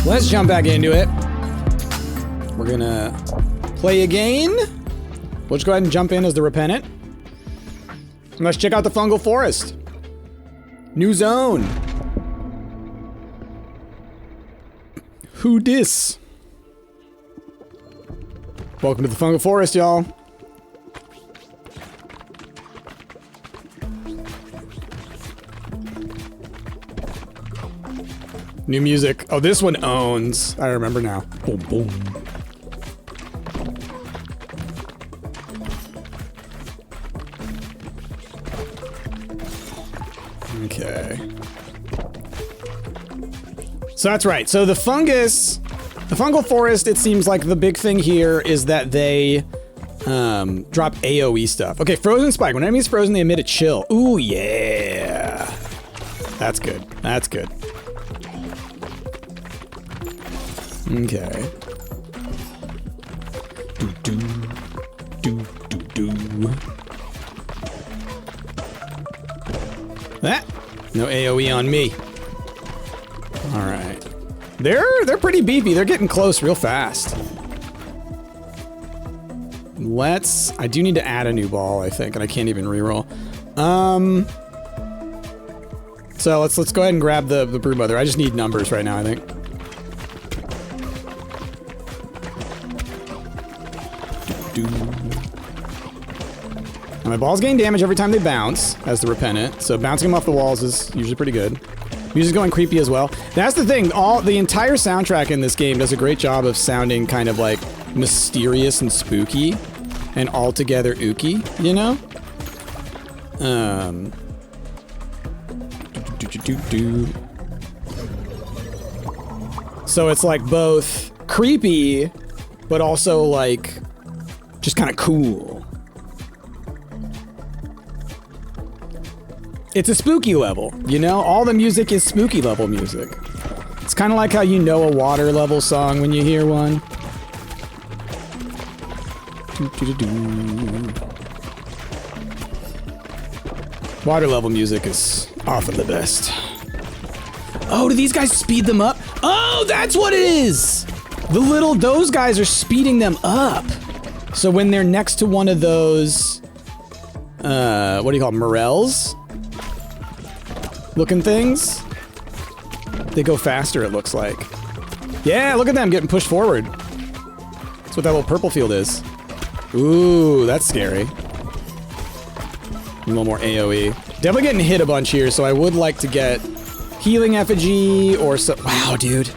Let's jump back into it. We're gonna play again. We'll just go ahead and jump in as the Repentant. And let's check out the Fungal Forest. New zone. Who dis? Welcome to the Fungal Forest, y'all. New music. Oh, this one owns. I remember now. Boom, boom. Okay. So that's right. So the Fungal Forest, it seems like the big thing here is that they drop AoE stuff. Okay, Frozen Spike. When enemies frozen, they emit a chill. Ooh, yeah. That's good. That's good. Okay. That. No AoE on me. All right. They're pretty beefy. They're getting close real fast. I do need to add a new ball, I think, and I can't even reroll. So let's go ahead and grab the Brood Mother. I just need numbers right now, I think. My balls gain damage every time they bounce, as the Repentant, so bouncing them off the walls is usually pretty good. Music's going creepy as well. That's the thing, the entire soundtrack in this game does a great job of sounding kind of like mysterious and spooky and altogether ooky, you know? So it's like both creepy, but also like just kind of cool. It's a spooky level, you know? All the music is spooky level music. It's kind of like how you know a water level song when you hear one. Water level music is often the best. Oh, do these guys speed them up? Oh, that's what it is! Those guys are speeding them up. So when they're next to one of those, what do you call them, morels? Looking things, they go faster, it looks like. Yeah, look at them getting pushed forward. That's what that little purple field is. Ooh, that's scary. A little more AoE. Definitely getting hit a bunch here, so I would like to get healing effigy or so. Wow, dude.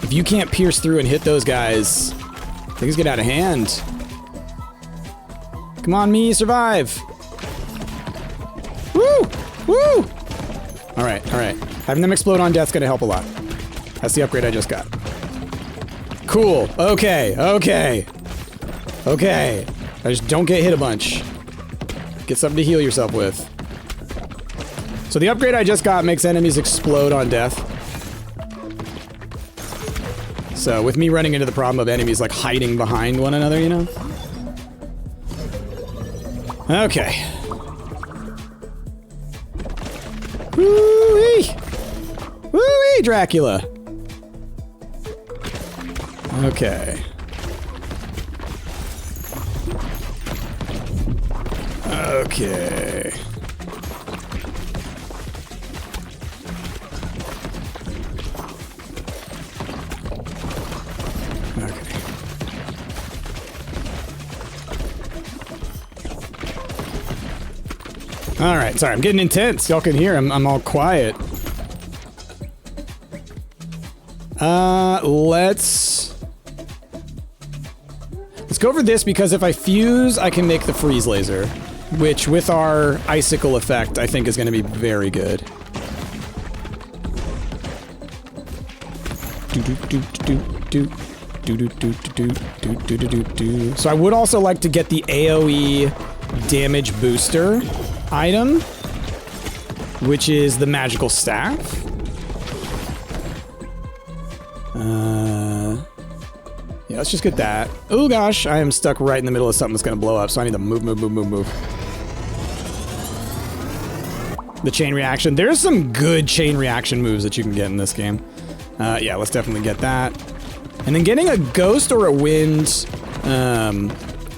If you can't pierce through and hit those guys, things get out of hand. Come on, me, survive. Woo! Woo! Alright, alright. Having them explode on death's gonna help a lot. That's the upgrade I just got. Cool. Okay, okay. Okay. I just don't get hit a bunch. Get something to heal yourself with. So the upgrade I just got makes enemies explode on death. So with me running into the problem of enemies like hiding behind one another, you know? Okay. Woo-wee! Woo-wee, Dracula! Okay. Okay. Alright, sorry, I'm getting intense. Y'all can hear I'm all quiet. Let's go for this because if I fuse, I can make the freeze laser, which with our icicle effect, I think is going to be very good. So I would also like to get the AoE damage booster item, which is the magical staff. Yeah, let's just get that. Oh gosh, I am stuck right in the middle of something that's gonna blow up, so I need to move. The chain reaction. There's some good chain reaction moves that you can get in this game. Yeah, let's definitely get that. And then getting a ghost or a wind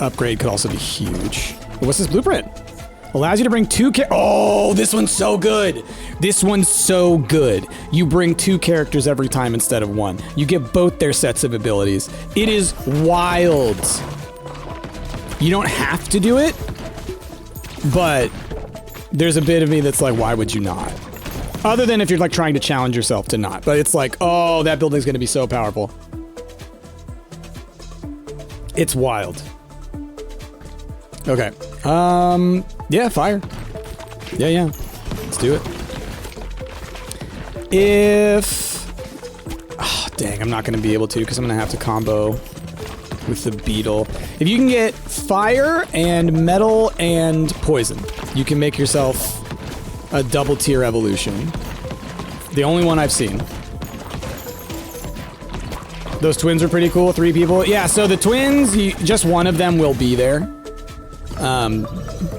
upgrade could also be huge. But what's this blueprint? Allows you to bring 2 Oh, this one's so good. This one's so good. You bring 2 characters every time instead of 1. You get both their sets of abilities. It is wild. You don't have to do it, but there's a bit of me that's like, why would you not? Other than if you're like trying to challenge yourself to not. But it's like, oh, that building's gonna be so powerful. It's wild. Okay. Yeah, fire. Yeah. Let's do it. Oh, dang, I'm not going to be able to because I'm going to have to combo with the beetle. If you can get fire and metal and poison, you can make yourself a double tier evolution. The only one I've seen. Those twins are pretty cool. 3 people. Yeah, so the twins, just one of them will be there.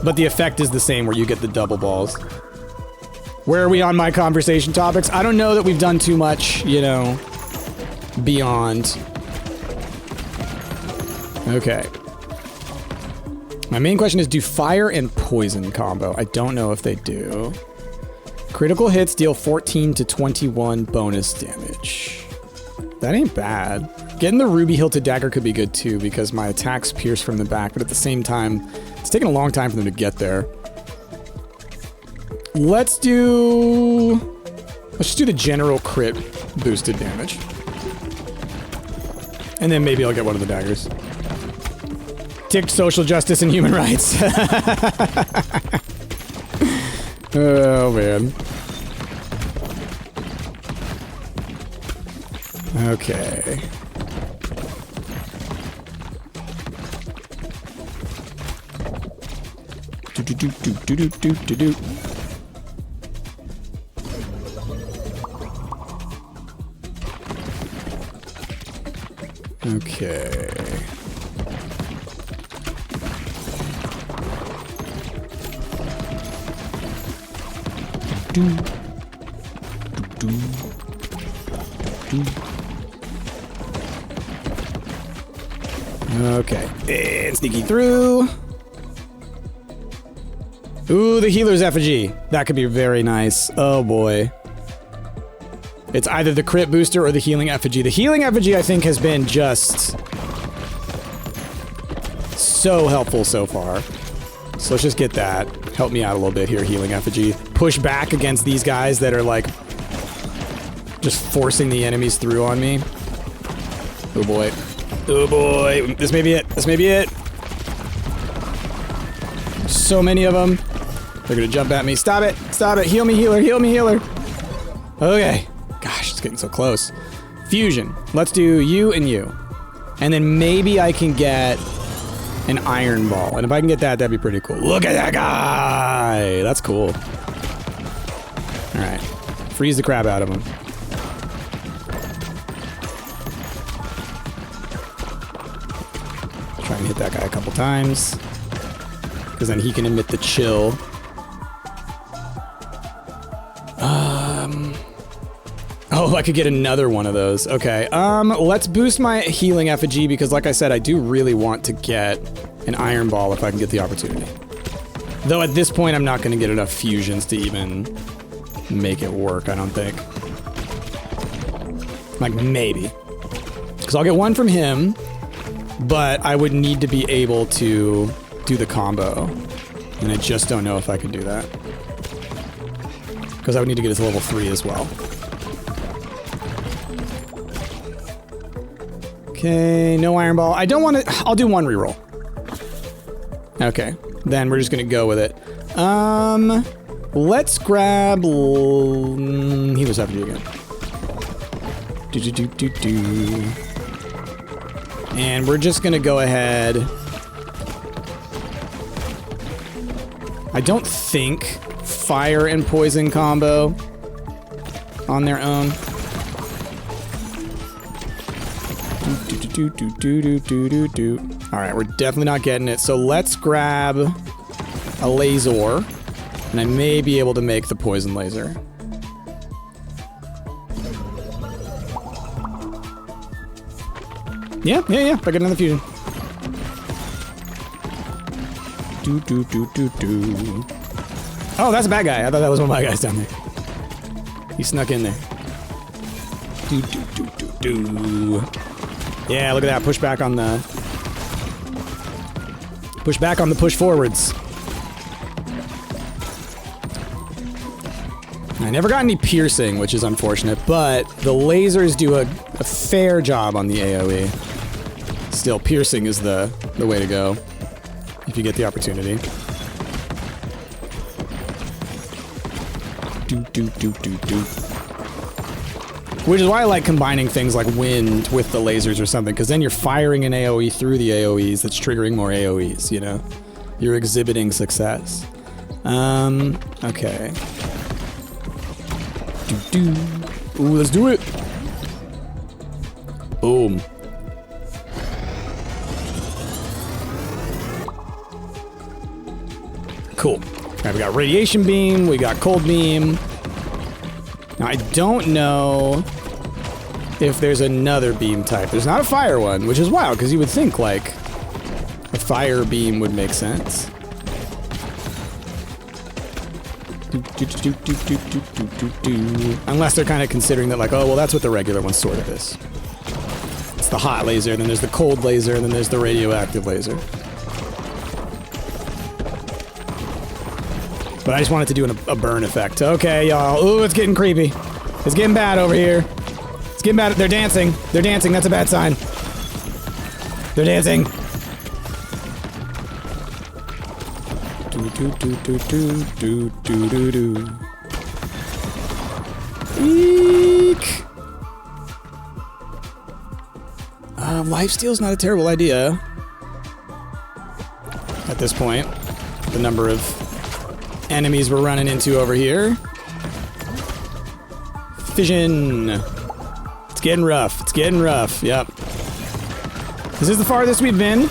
But the effect is the same where you get the double balls. Where are we on my conversation topics? I don't know that we've done too much, you know, beyond. Okay. My main question is, do fire and poison combo? I don't know if they do. Critical hits deal 14 to 21 bonus damage. That ain't bad. Getting the ruby hilted dagger could be good too because my attacks pierce from the back, but at the same time, it's taken a long time for them to get there. Let's just do the general crit boosted damage. And then maybe I'll get one of the daggers. Ticked social justice and human rights. Oh, man. Okay. Do. Okay. Do. Okay. And sneaky through. Ooh, the healer's effigy. That could be very nice. Oh boy. It's either the crit booster or the healing effigy. The healing effigy, I think, has been just so helpful so far. So let's just get that. Help me out a little bit here, healing effigy. Push back against these guys that are like just forcing the enemies through on me. Oh boy. Oh boy. This may be it. This may be it. So many of them. They're gonna jump at me. Stop it. Stop it. Heal me, healer. Heal me, healer. Okay. Gosh, it's getting so close. Fusion. Let's do you and you. And then maybe I can get an iron ball. And if I can get that, that'd be pretty cool. Look at that guy. That's cool. All right. Freeze the crap out of him. Try and hit that guy a couple times. Because then he can emit the chill. Oh, I could get another one of those. Okay, let's boost my healing effigy because like I said, I do really want to get an iron ball if I can get the opportunity. Though at this point, I'm not going to get enough fusions to even make it work, I don't think. Like, maybe. Because I'll get one from him, but I would need to be able to do the combo. And I just don't know if I can do that. Because I would need to get it to level 3 as well. Okay, no iron ball. I don't want to... I'll do one reroll. Okay, then we're just going to go with it. Let's grab... Healer's effigy again. And we're just going to go ahead... I don't think fire and poison combo on their own. Alright, we're definitely not getting it. So let's grab a laser. And I may be able to make the poison laser. Yeah. If I get another fusion. Do. Oh, that's a bad guy. I thought that was one of my guys down there. He snuck in there. Do. Yeah, look at that. Push back on the push forwards. I never got any piercing, which is unfortunate, but the lasers do a fair job on the AoE. Still, piercing is the way to go if you get the opportunity. Do. Which is why I like combining things like wind with the lasers or something, because then you're firing an AoE through the AoEs that's triggering more AoEs, you know? You're exhibiting success. Okay. Ooh, let's do it! Boom. Cool. Alright, we got radiation beam, we got cold beam. Now, I don't know if there's another beam type. There's not a fire one, which is wild, because you would think, like, a fire beam would make sense. Unless they're kind of considering that, like, oh, well, that's what the regular one sort of is. It's the hot laser, then there's the cold laser, and then there's the radioactive laser. But I just wanted to do a burn effect. Okay, y'all. Ooh, it's getting creepy. It's getting bad over here. It's getting bad. They're dancing. They're dancing. That's a bad sign. They're dancing. Do. Eek. Lifesteal's not a terrible idea. At this point, the number of enemies we're running into over here. Fission. It's getting rough. It's getting rough. Yep. This is the farthest we've been.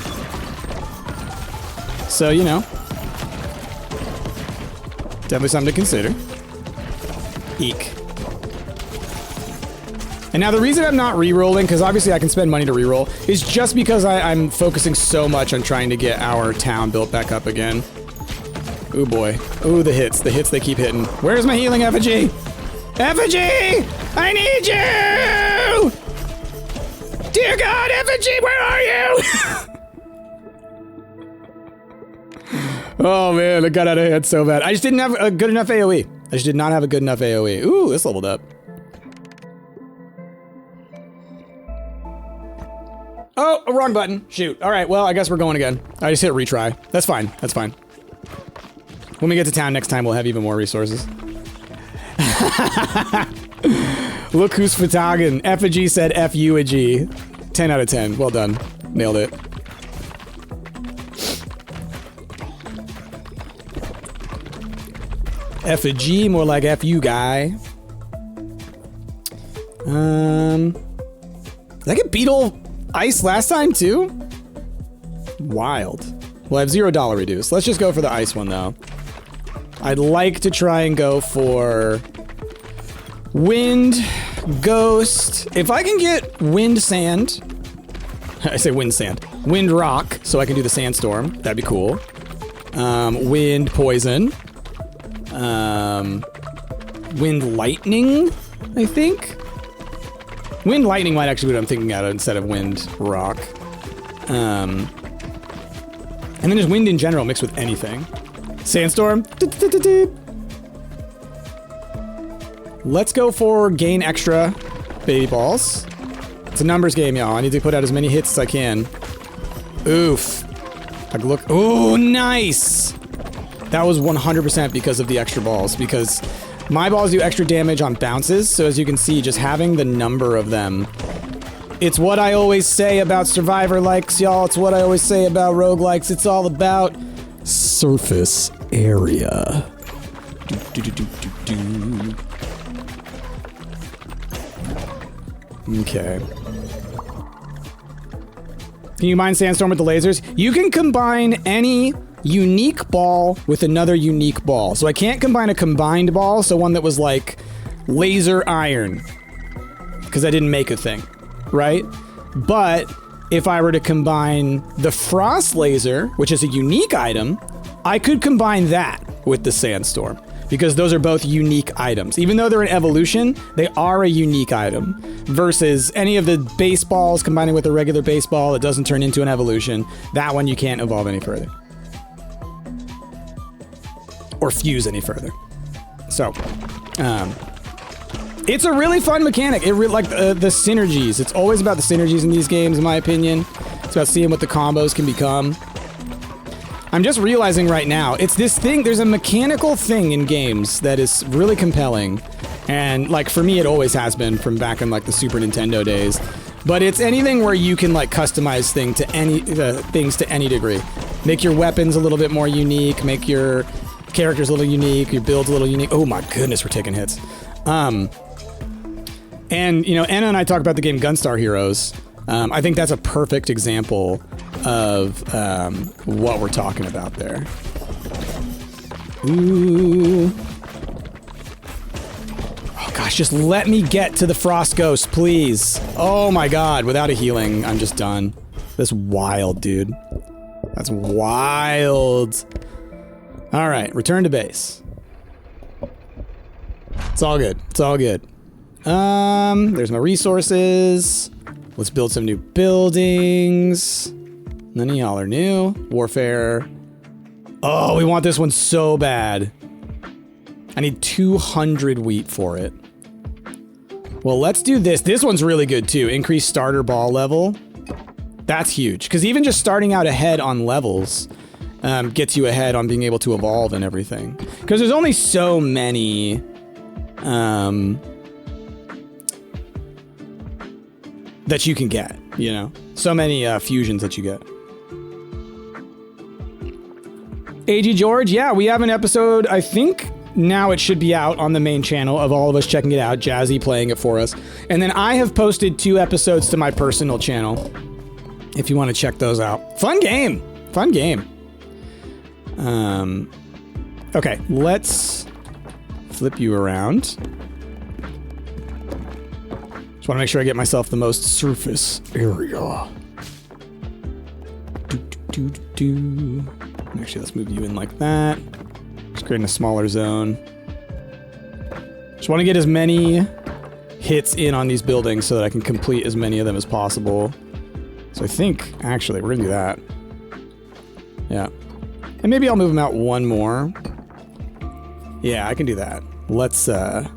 So, you know. Definitely something to consider. Eek. And now the reason I'm not re-rolling, because obviously I can spend money to re-roll, is just because I'm focusing so much on trying to get our town built back up again. Ooh boy. Ooh, the hits. The hits they keep hitting. Where's my healing effigy? Effigy! I need you! Dear God, effigy, where are you? Oh man, it got out of hand so bad. I just didn't have a good enough AoE. I just did not have a good enough AoE. Ooh, this leveled up. Oh, a wrong button. Shoot. All right, well, I guess we're going again. I just hit retry. That's fine. That's fine. When we get to town next time, we'll have even more resources. Look who's photographin'. Effigy said F U a G. 10 out of 10. Well done. Nailed it. Effigy, more like F you, guy. Did I get beetle ice last time too? Wild. Well, I have $0 reduced. Let's just go for the ice one though. I'd like to try and go for wind, ghost. If I can get wind sand, I say wind sand, wind rock, so I can do the sandstorm. That'd be cool. Wind poison. Wind lightning, I think. Wind lightning might actually be what I'm thinking out of instead of wind rock. And then there's wind in general mixed with anything. Sandstorm. Let's go for gain extra baby balls. It's a numbers game, y'all. I need to put out as many hits as I can. Oof. I can look. Ooh, nice. That was 100% because of the extra balls, because my balls do extra damage on bounces, so as you can see, just having the number of them. It's what I always say about Survivor likes, y'all. It's what I always say about roguelikes. It's all about surface area. Okay. Can you combine Sandstorm with the lasers? You can combine any unique ball with another unique ball. So I can't combine a combined ball, so one that was like laser iron, because I didn't make a thing, right? But if I were to combine the frost laser, which is a unique item, I could combine that with the sandstorm, because those are both unique items. Even though they're an evolution, they are a unique item, versus any of the baseballs combining with a regular baseball that doesn't turn into an evolution. That one you can't evolve any further. Or fuse any further. So, it's a really fun mechanic. Like the synergies. It's always about the synergies in these games, in my opinion. It's about seeing what the combos can become. I'm just realizing right now, it's this thing, there's a mechanical thing in games that is really compelling. And like for me, it always has been from back in like the Super Nintendo days. But it's anything where you can like customize things to any degree. Make your weapons a little bit more unique, make your characters a little unique, your builds a little unique. Oh my goodness, we're taking hits. And you know, Anna and I talk about the game Gunstar Heroes. I think that's a perfect example of what we're talking about there. Ooh. Oh gosh, just let me get to the Frost Ghost, please. Oh my god, without a healing, I'm just done. That's wild, dude. That's wild. All right, return to base. It's all good. It's all good. There's my resources. Let's build some new buildings. None of y'all are new. Warfare. Oh, we want this one so bad. I need 200 wheat for it. Well, let's do this. This one's really good too. Increase starter ball level. That's huge. Because even just starting out ahead on levels gets you ahead on being able to evolve and everything. Because there's only so many that you can get, you know? So many fusions that you get. AG George, yeah, we have an episode, I think now it should be out on the main channel of all of us checking it out, Jazzy playing it for us. And then I have posted 2 episodes to my personal channel, if you want to check those out. Fun game! Fun game. Okay, let's flip you around. Just want to make sure I get myself the most surface area. Actually, let's move you in like that. Just creating a smaller zone. Just want to get as many hits in on these buildings so that I can complete as many of them as possible. So I think, actually, we're going to do that. Yeah. And maybe I'll move them out one more. Yeah, I can do that. Let's, actually,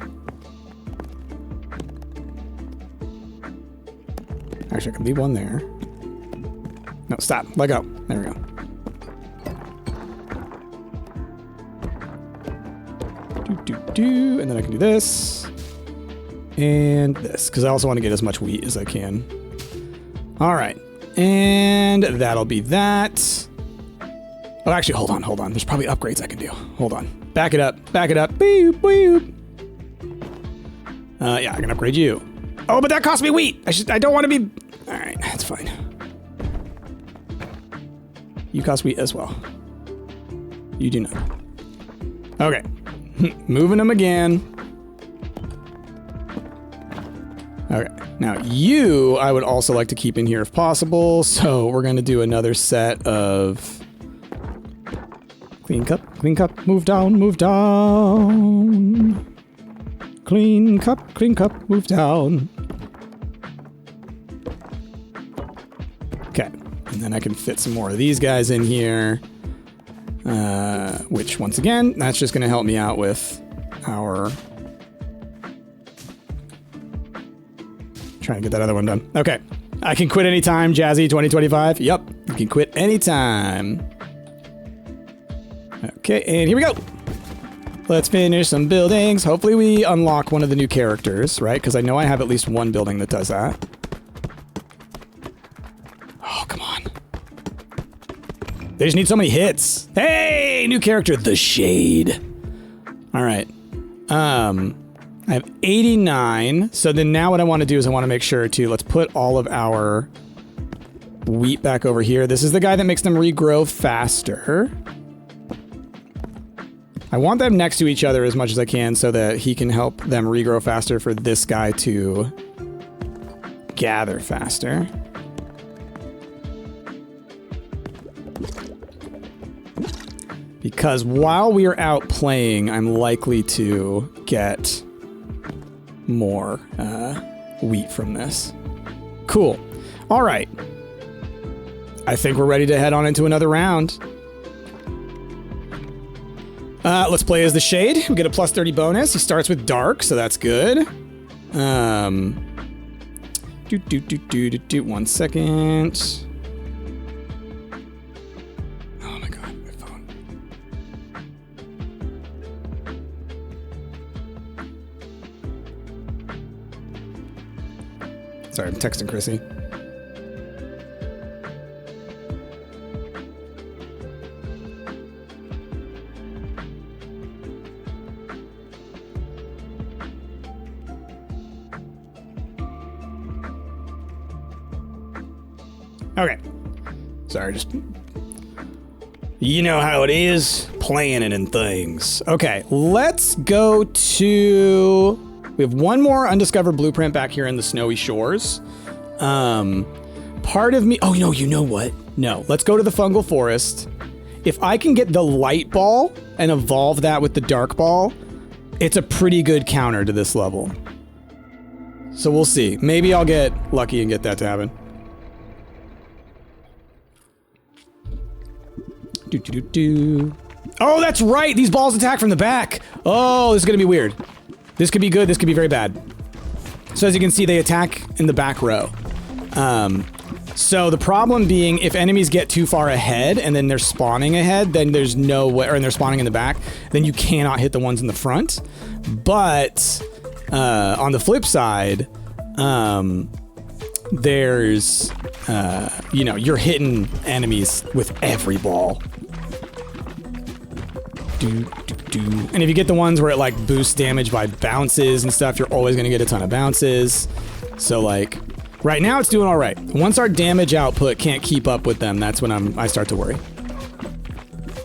I can leave one there. No, stop. Let go. There we go. And then I can do this. And this, because I also want to get as much wheat as I can. All right. And that'll be that. Oh, actually, hold on. There's probably upgrades I can do. Hold on. Back it up. Boop, boop. Yeah, I can upgrade you. Oh, but that cost me wheat. I don't want to be... All right, that's fine. You cost wheat as well. You do not. Okay. Moving them again. Okay. Now, you, I would also like to keep in here if possible. So we're going to do another set of... Clean cup, move down. Clean cup, move down. Okay, and then I can fit some more of these guys in here. Which, once again, that's just going to help me out with our... Trying to get that other one done. Okay, I can quit anytime, Jazzy 2025. Yep, you can quit anytime. Okay, and here we go. Let's finish some buildings. Hopefully we unlock one of the new characters, right? Because I know I have at least one building that does that. Oh, come on. They just need so many hits. Hey, new character, the Shade. All right. I have 89. So then now what I want to do is I want to make sure to, let's put all of our wheat back over here. This is the guy that makes them regrow faster. I want them next to each other as much as I can so that he can help them regrow faster for this guy to gather faster. Because while we are out playing, I'm likely to get more wheat from this. Cool. All right. I think we're ready to head on into another round. Let's play as the Shade. We get a plus 30 bonus. He starts with Dark, so that's good. 1 second. Oh my god, my phone. Sorry, I'm texting Chrissy. Okay. Sorry, just... You know how it is, planning and things. Okay, let's go to... We have one more undiscovered blueprint back here in the snowy shores. Part of me... Oh, no, you know what? No, let's go to the fungal forest. If I can get the light ball and evolve that with the dark ball, it's a pretty good counter to this level. So we'll see. Maybe I'll get lucky and get that to happen. Oh, that's right! These balls attack from the back! Oh, this is gonna be weird. This could be good, this could be very bad. So as you can see, they attack in the back row. So the problem being, if enemies get too far ahead and then they're spawning ahead, then there's no way, or they're spawning in the back, then you cannot hit the ones in the front. But on the flip side, there's, you know, you're hitting enemies with every ball. And if you get the ones where it like boosts damage by bounces and stuff, you're always going to get a ton of bounces. So like right now it's doing all right. Once our damage output can't keep up with them, that's when I start to worry.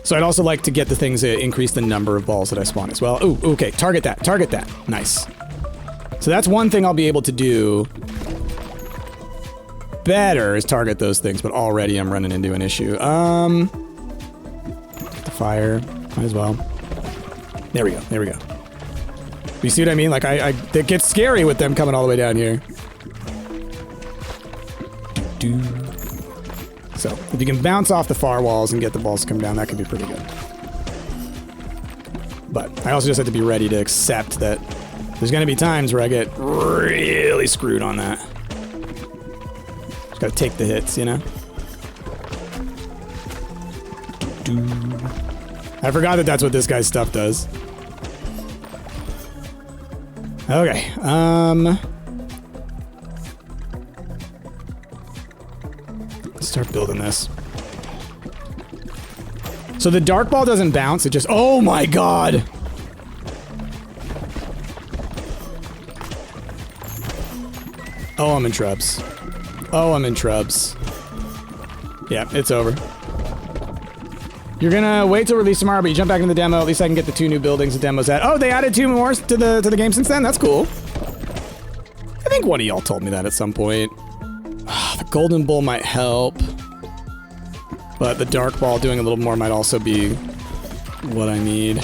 So I'd also like to get the things that increase the number of balls that I spawn as well. Ooh, okay, target that, target that. Nice. So that's one thing I'll be able to do better is target those things, but already I'm running into an issue. The fire. Might as well. There we go. There we go. You see what I mean? Like, it gets scary with them coming all the way down here. So, if you can bounce off the far walls and get the balls to come down, that could be pretty good. But I also just have to be ready to accept that there's going to be times where I get really screwed on that. Just gotta take the hits, you know? I forgot that that's what this guy's stuff does. Okay, let's start building this. So the dark ball doesn't bounce, it just... Oh my god! Oh, I'm in trubs. Oh, I'm in trubs. Yeah, it's over. You're gonna wait till release tomorrow, but you jump back in the demo. At least I can get the 2 new buildings the demo's at. Oh, they added 2 more to the game since then? That's cool. I think one of y'all told me that at some point. The golden bull might help. But the dark ball doing a little more might also be what I need.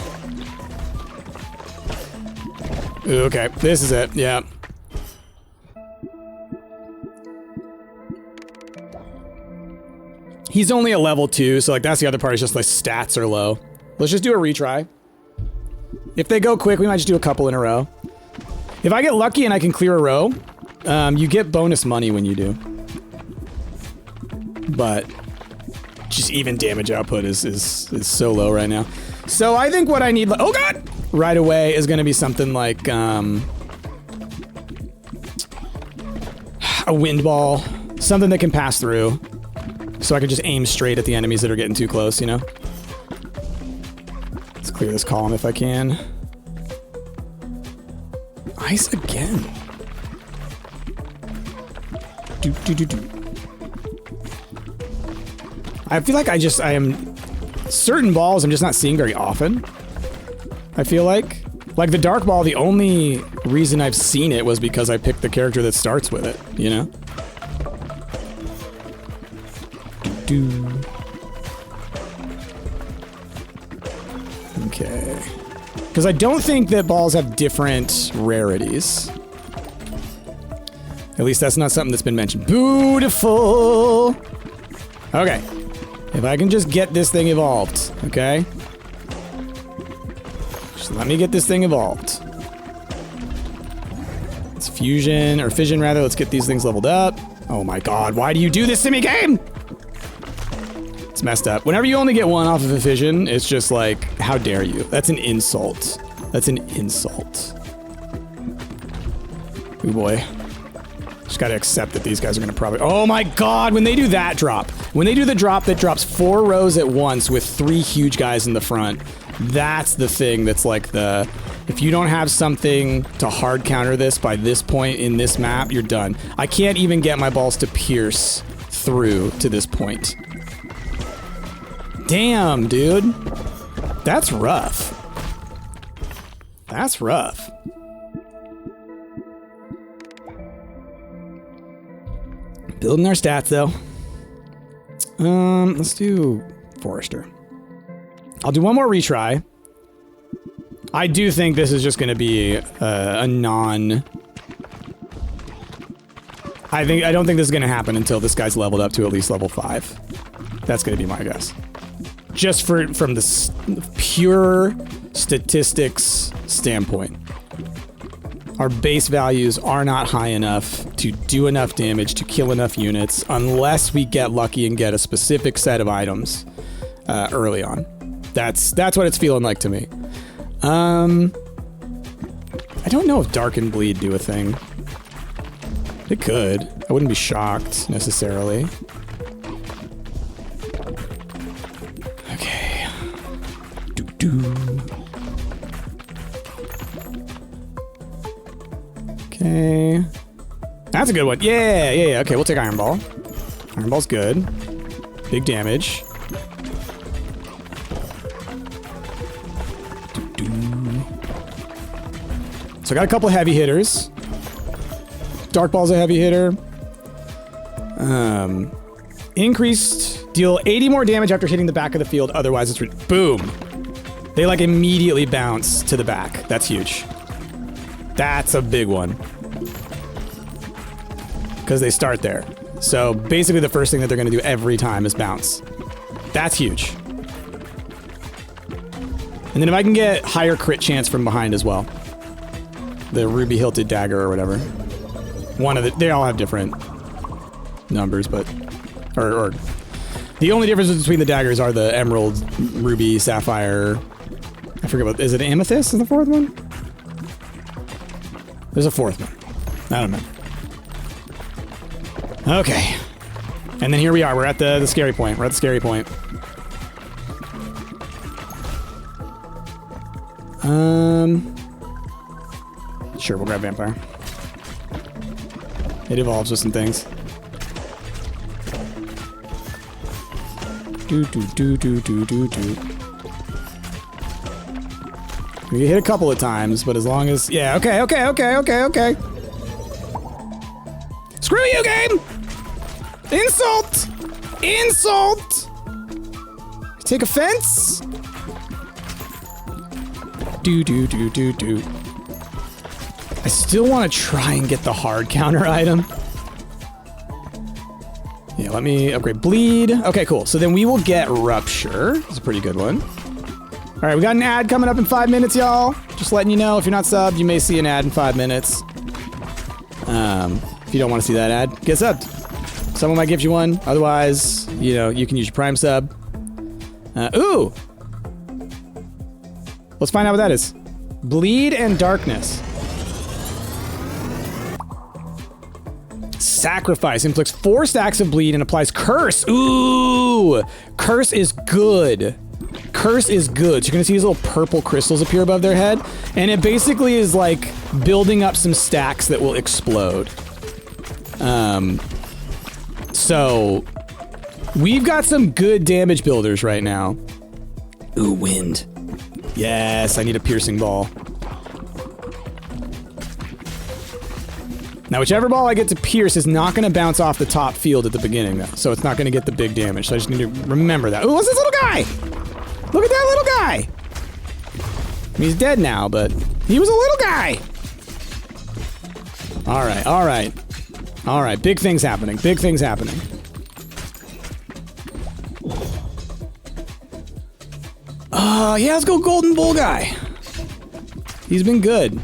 Ooh, okay, this is it, yeah. He's only a level 2, so like that's the other part, is just like stats are low. Let's just do a retry. If they go quick, we might just do a couple in a row. If I get lucky and I can clear a row, you get bonus money when you do. But just even damage output is so low right now. So I think what I need, oh god, right away is going to be something like a wind ball, something that can pass through. So I can just aim straight at the enemies that are getting too close, you know? Let's clear this column if I can. Ice again. I feel like I am... Certain balls I'm just not seeing very often. I feel like. Like the dark ball, the only reason I've seen it was because I picked the character that starts with it, you know? Okay. Because I don't think that balls have different rarities. At least that's not something that's been mentioned. Beautiful! Okay. If I can just get this thing evolved, okay? Just let me get this thing evolved. It's fusion, or fission rather. Let's get these things leveled up. Oh my god, why do you do this to me, game? It's messed up. Whenever you only get one off of a fission, it's just like, how dare you? That's an insult. That's an insult. Ooh boy. Just gotta accept that these guys are gonna probably... Oh my god, when they do that drop. When they do the drop that drops 4 rows at once with 3 huge guys in the front, that's the thing that's like the... If you don't have something to hard counter this by this point in this map, you're done. I can't even get my balls to pierce through to this point. Damn, dude. That's rough. That's rough. Building our stats, though. Let's do Forester. I'll do one more retry. I do think this is just going to be a non... I don't think this is going to happen until this guy's leveled up to at least level 5. That's going to be my guess. Just from the pure statistics standpoint. Our base values are not high enough to do enough damage to kill enough units unless we get lucky and get a specific set of items early on. That's what it's feeling like to me. I don't know if Dark and Bleed do a thing. It could. I wouldn't be shocked necessarily. Okay. Doo-doo. Okay. That's a good one. Yeah. Okay, we'll take Iron Ball. Iron Ball's good. Big damage. So I got a couple of heavy hitters. Dark Ball's a heavy hitter. Increased. Deal 80 more damage after hitting the back of the field. Otherwise, it's... Boom. They, like, immediately bounce to the back. That's huge. That's a big one. Because they start there. So basically the first thing that they're going to do every time is bounce. That's huge. And then if I can get higher crit chance from behind as well. The ruby hilted dagger or whatever. They all have different numbers, but... Or the only differences between the daggers are the emerald, ruby, sapphire... I forget what... Is it amethyst is the 4th one? There's a 4th one. I don't know. Okay. And then here we are. We're at the scary point. We're at the scary point. Sure, we'll grab Vampire. It evolves with some things. We hit a couple of times, but as long as... Yeah, okay. Screw you, game! Insult! Insult! Take offense? Do. I still want to try and get the hard counter item. Yeah, let me upgrade Bleed. Okay, cool. So then we will get Rupture. That's a pretty good one. All right, we got an ad coming up in 5 minutes, y'all. Just letting you know, if you're not subbed, you may see an ad in 5 minutes. If you don't want to see that ad, get subbed. Someone might give you one. Otherwise, you know, you can use your Prime sub. Ooh! Let's find out what that is. Bleed and Darkness. Sacrifice inflicts 4 stacks of bleed and applies Curse. Ooh! Curse is good. Curse is good. So you're gonna see these little purple crystals appear above their head, and it basically is like building up some stacks that will explode. So we've got some good damage builders right now. Ooh, wind. Yes, I need a piercing ball. Now, whichever ball I get to pierce is not going to bounce off the top field at the beginning, though. So it's not going to get the big damage. So I just need to remember that. Ooh, what's this little guy? Look at that little guy! He's dead now, but he was a little guy. All right, all right. All right, big things happening. Big things happening. Yeah, let's go Golden Bull guy. He's been good. I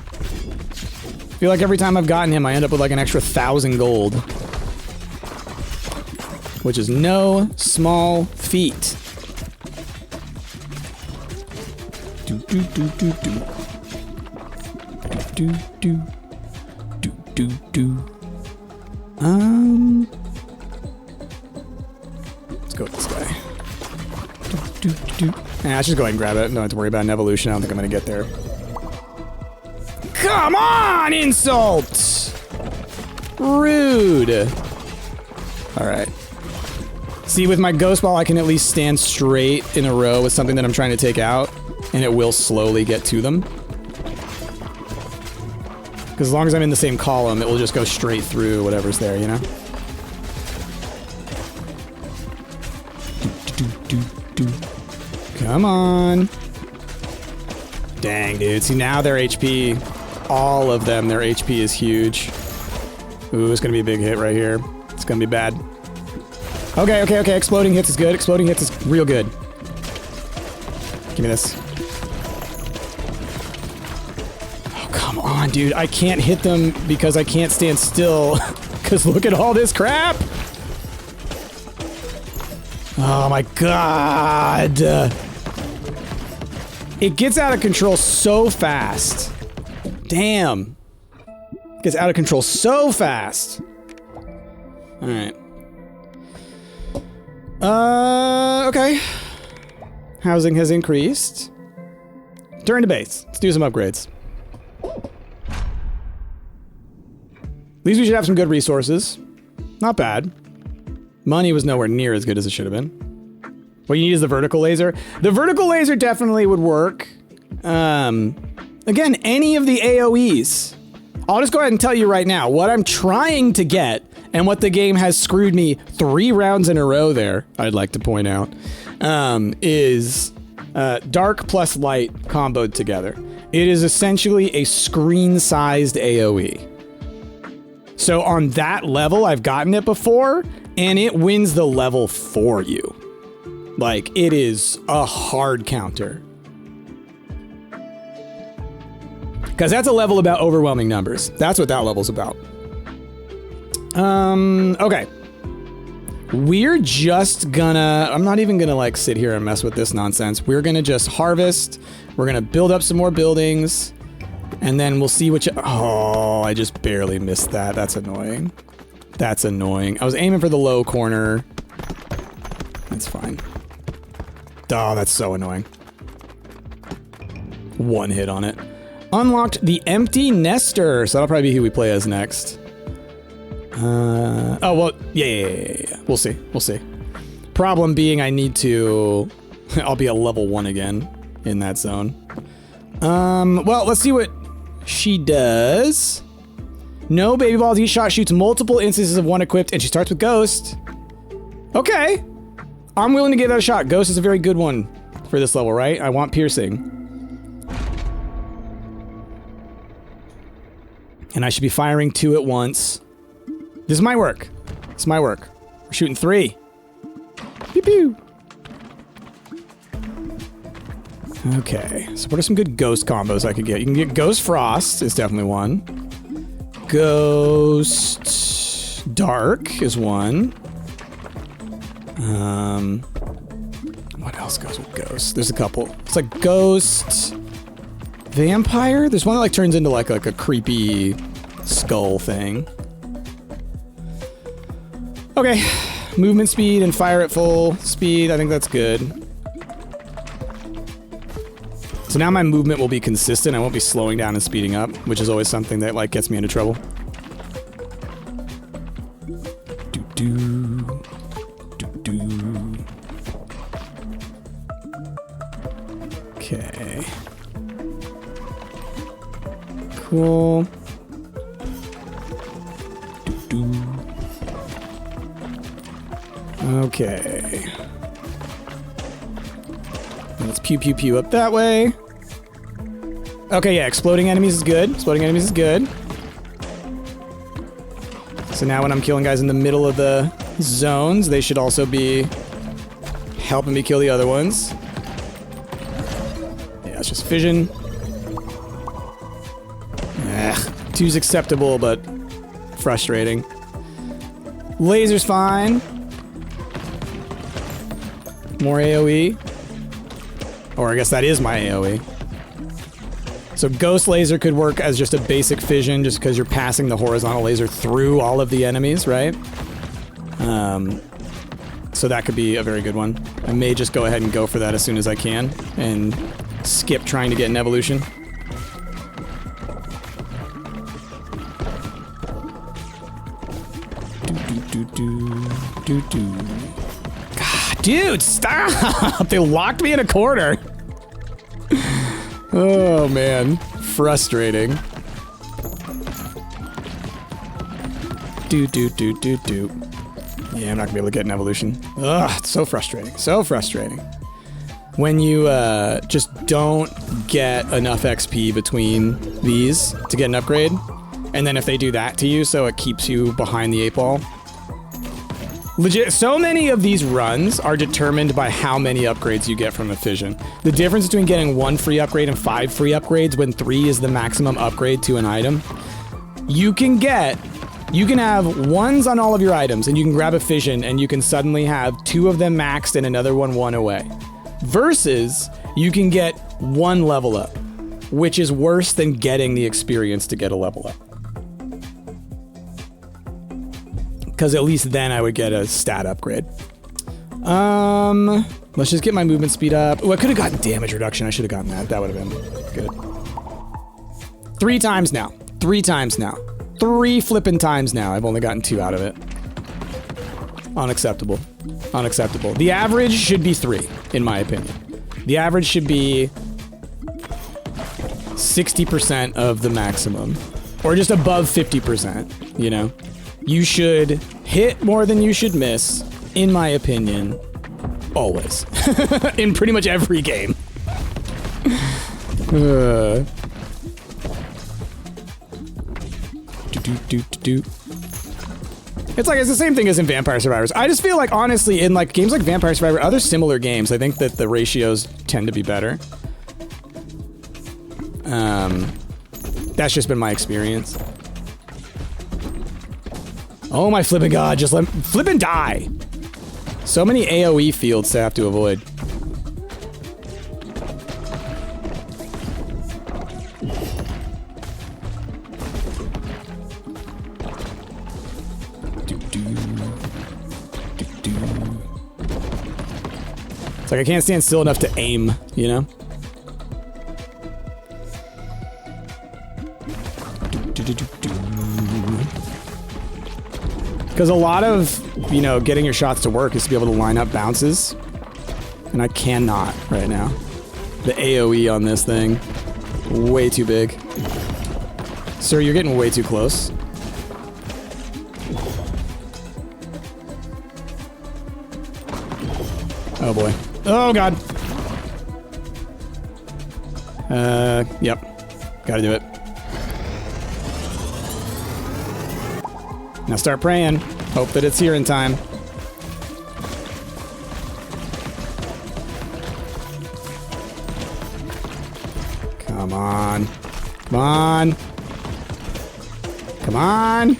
feel like every time I've gotten him, I end up with like an extra 1,000 gold. Which is no small feat. Do do do do do. Do do do do do. Let's go with this guy. Do do do. Nah, let's just go ahead and grab it. Don't have to worry about an evolution. I don't think I'm gonna get there. Come on, insult! Rude. All right. See, with my ghost ball, I can at least stand straight in a row with something that I'm trying to take out, and it will slowly get to them. Because as long as I'm in the same column, it will just go straight through whatever's there, you know? Come on. Dang, dude. See, now their HP, all of them, their HP is huge. Ooh, it's gonna be a big hit right here. It's gonna be bad. Okay, okay, okay. Exploding hits is good. Exploding hits is real good. Give me this. Oh, come on, dude. I can't hit them because I can't stand still. Because look at all this crap. Oh, my God. It gets out of control so fast. Damn. It gets out of control so fast. All right. Okay. Housing has increased. Turn to base. Let's do some upgrades. At least we should have some good resources. Not bad. Money was nowhere near as good as it should have been. What you need is the vertical laser. The vertical laser definitely would work. Again, any of the AoEs. I'll just go ahead and tell you right now, what I'm trying to get, and what the game has screwed me 3 rounds in a row there, I'd like to point out, is dark plus light comboed together. It is essentially a screen-sized AoE. So on that level, I've gotten it before, and it wins the level for you. Like, it is a hard counter. Because that's a level about overwhelming numbers. That's what that level's about. Okay. We're just gonna... I'm not even gonna, like, sit here and mess with this nonsense. We're gonna just harvest. We're gonna build up some more buildings. And then we'll see what you... Oh, I just barely missed that. That's annoying. That's annoying. I was aiming for the low corner. That's fine. Oh, that's so annoying. 1 hit on it. Unlocked the Empty Nester. So that'll probably be who we play as next. Oh, well, yeah. We'll see. We'll see. Problem being, I need to... I'll be a level 1 again in that zone. Well, let's see what she does. No baby balls. Each shot shoots multiple instances of 1 equipped, and she starts with Ghost. Okay. I'm willing to give that a shot. Ghost is a very good one for this level, right? I want piercing. And I should be firing 2 at once. This might work. This might work. We're shooting 3. Pew pew. Okay. So what are some good ghost combos I could get? You can get Ghost Frost is definitely one. Ghost Dark is one. What else goes with Ghost? There's a couple. It's like Ghost Vampire? There's one that like turns into like a creepy skull thing. Okay. Movement speed and fire at full speed. I think that's good. So now my movement will be consistent. I won't be slowing down and speeding up, which is always something that like gets me into trouble. Okay. Cool. Okay. Let's pew pew pew up that way. Okay, yeah, exploding enemies is good. Exploding enemies is good. So now when I'm killing guys in the middle of the zones, they should also be helping me kill the other ones. Yeah, it's just fission. Two's acceptable, but frustrating. Laser's fine. More AoE. Or I guess that is my AoE. So Ghost Laser could work as just a basic fission, just because you're passing the horizontal laser through all of the enemies, right? So that could be a very good one. I may just go ahead and go for that as soon as I can, and skip trying to get an evolution. God, dude, stop! They locked me in a corner. Oh, man. Frustrating. Yeah, I'm not gonna be able to get an evolution. Ugh, it's so frustrating. So frustrating. When you just don't get enough XP between these to get an upgrade, and then if they do that to you, so it keeps you behind the 8-ball. Legit, so many of these runs are determined by how many upgrades you get from a fission. The difference between getting 1 free upgrade and 5 free upgrades when 3 is the maximum upgrade to an item. You can have 1s on all of your items, and you can grab a fission, and you can suddenly have 2 of them maxed and another one away. Versus, you can get 1 level up, which is worse than getting the experience to get a level up. Because at least then I would get a stat upgrade. Let's just get my movement speed up. Oh, I could have gotten damage reduction. I should have gotten that. That would have been good. 3 times now. 3 times now. 3 flipping times now. I've only gotten 2 out of it. Unacceptable. Unacceptable. The average should be 3, in my opinion. The average should be 60% of the maximum. Or just above 50%, you know? You should hit more than you should miss, in my opinion, always. In pretty much every game. It's like, it's the same thing as in Vampire Survivors. I just feel like, honestly, in like games like Vampire Survivor, other similar games, I think that the ratios tend to be better. That's just been my experience. Oh my flipping god, just let flip and die! So many AoE fields to have to avoid. It's like I can't stand still enough to aim, you know? Because a lot of, you know, getting your shots to work is to be able to line up bounces. And I cannot right now. The AoE on this thing, way too big. Sir, you're getting way too close. Oh boy. Oh god. Yep. Gotta do it. Now start praying. Hope that it's here in time. Come on. Come on. Come on.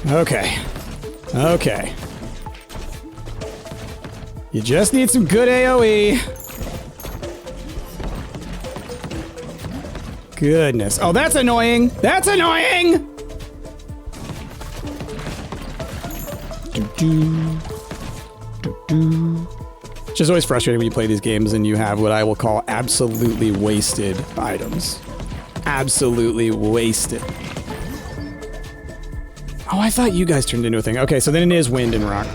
Okay. Okay. You just need some good AoE. Goodness. Oh, that's annoying. That's annoying! It's just always frustrating when you play these games and you have what I will call absolutely wasted items. Absolutely wasted. Oh, I thought you guys turned into a thing. Okay, so then it is wind and rock.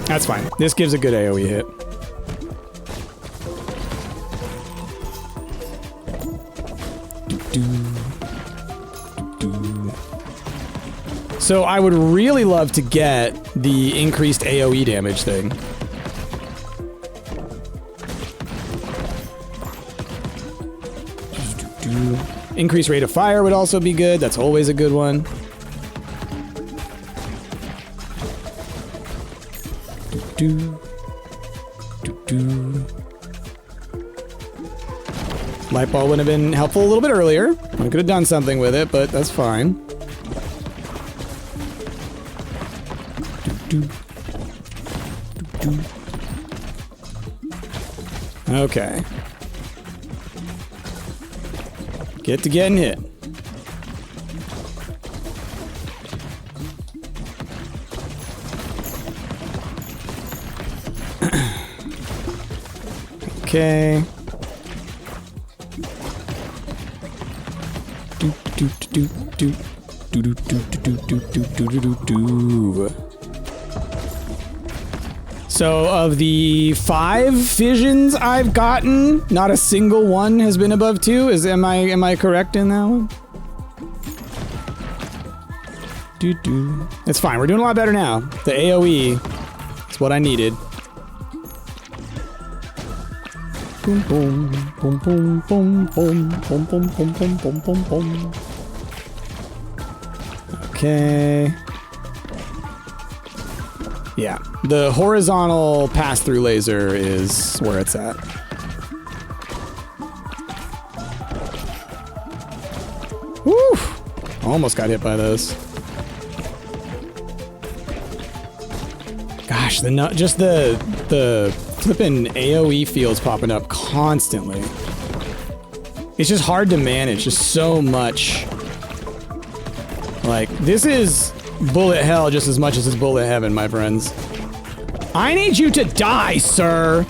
That's fine. This gives a good AoE hit. So I would really love to get the increased AoE damage thing. Increased rate of fire would also be good. That's always a good one. Light ball would have been helpful a little bit earlier. I could have done something with it, but that's fine. Okay. Get to getting hit. Okay. So of the 5 fissions I've gotten, not a single one has been above 2. Am I correct in that one? It's fine. We're doing a lot better now. The AoE is what I needed. Boom boom boom boom boom boom boom boom boom boom boom boom boom. Okay. Yeah, the horizontal pass-through laser is where it's at. Woo! Almost got hit by those. Gosh, just the flippin' AoE fields popping up constantly. It's just hard to manage. Just so much. Like, this is bullet hell just as much as it's bullet heaven, my friends. I need you to die, sir.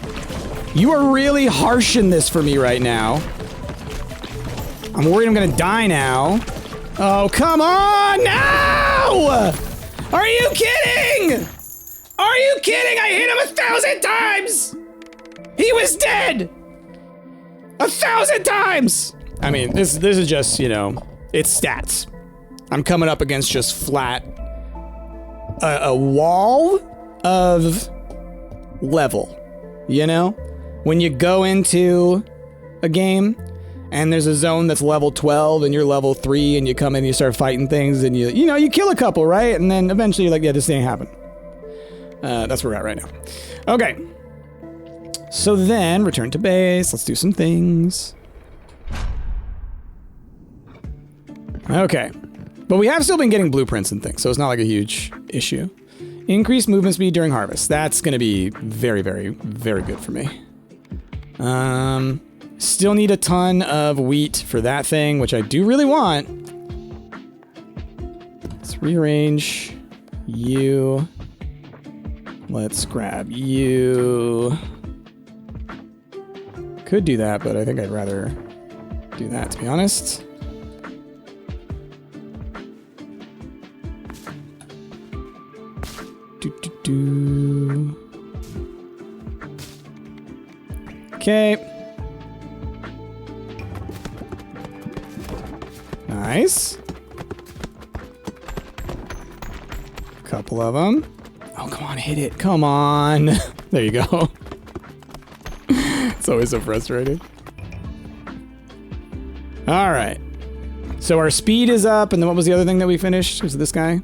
You are really harshing this for me right now. I'm worried I'm gonna die now. Oh, come on! No! Are you kidding? Are you kidding? I hit him 1,000 times! He was dead! 1,000 times! I mean, this is just, you know, it's stats. I'm coming up against just flat a wall of level, you know? When you go into a game and there's a zone that's level 12 and you're level 3 and you come in and you start fighting things and you know, you kill a couple, right? And then eventually you're like, yeah, this ain't happening. That's where we're at right now. Okay. So then, return to base. Let's do some things. Okay. But we have still been getting blueprints and things, so it's not like a huge issue. Increased movement speed during harvest. That's going to be very, very, very good for me. Still need a ton of wheat for that thing, which I do really want. Let's rearrange you. Let's grab you. Could do that, but I think I'd rather do that, to be honest. Okay. Nice. Couple of them. Oh, come on, hit it. Come on. There you go. It's always so frustrating. All right. So our speed is up, and then what was the other thing that we finished? Was it this guy?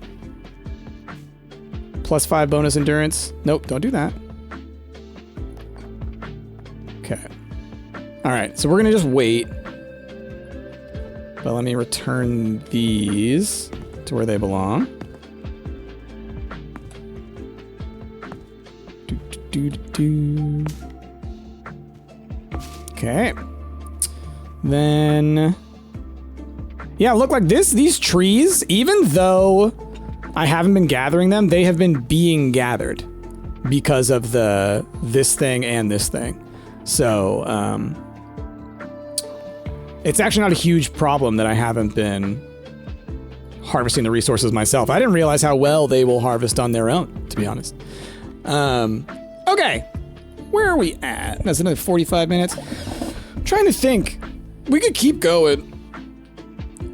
+5 bonus endurance. Nope, don't do that. Okay. All right, so we're gonna just wait. But let me return these to where they belong. Okay. Then, yeah, look like this. These trees, even though I haven't been gathering them, they have been being gathered because of this thing and this thing. So, it's actually not a huge problem that I haven't been harvesting the resources myself. I didn't realize how well they will harvest on their own, to be honest. Okay. Where are we at? That's another 45 minutes. I'm trying to think. We could keep going.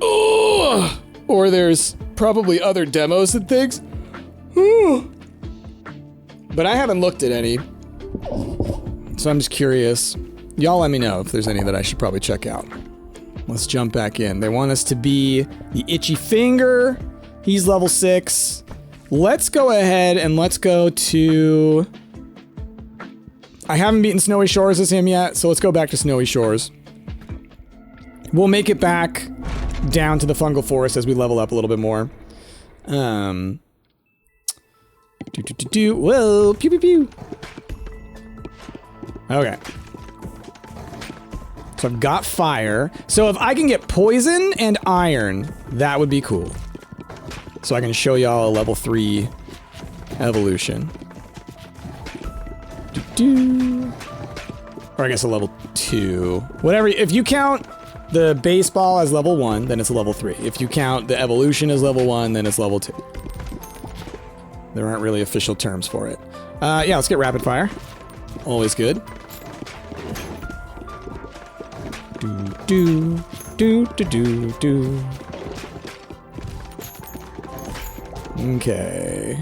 Oh! Or there's probably other demos and things. But I haven't looked at any. So I'm just curious. Y'all let me know if there's any that I should probably check out. Let's jump back in. They want us to be the Itchy Finger. He's level 6. Let's go ahead and let's go to... I haven't beaten Snowy Shores as him yet, so let's go back to Snowy Shores. We'll make it back down to the Fungal Forest as we level up a little bit more. Whoa, pew pew pew. Okay. So I've got fire. So if I can get poison and iron, that would be cool. So I can show y'all a level 3 evolution. Or I guess a level 2. Whatever. If you count the baseball as level 1, then it's a level 3. If you count the evolution as level 1, then it's level 2. There aren't really official terms for it. Yeah, let's get rapid fire. Always good. Do. Okay.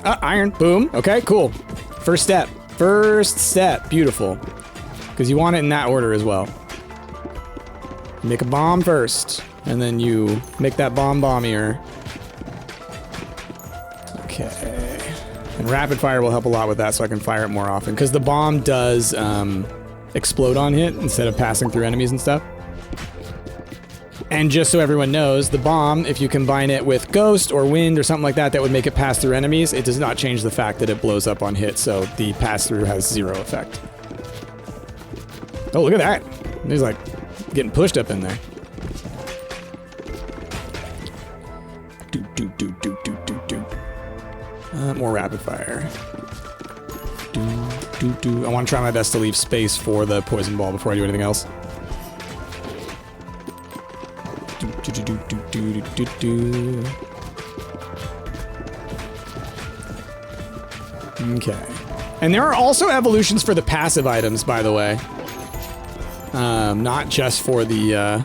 Iron. Boom. Okay, cool. First step. First step. Beautiful. Because you want it in that order as well. Make a bomb first, and then you make that bomb bombier. Okay. And rapid fire will help a lot with that, so I can fire it more often. Because the bomb does explode on hit instead of passing through enemies and stuff. And just so everyone knows, the bomb, if you combine it with ghost or wind or something like that, that would make it pass through enemies. It does not change the fact that it blows up on hit, so the pass through has 0 effect. Oh, look at that. He's like getting pushed up in there. More rapid fire. I want to try my best to leave space for the poison ball before I do anything else. Okay. And there are also evolutions for the passive items, by the way. Not just for the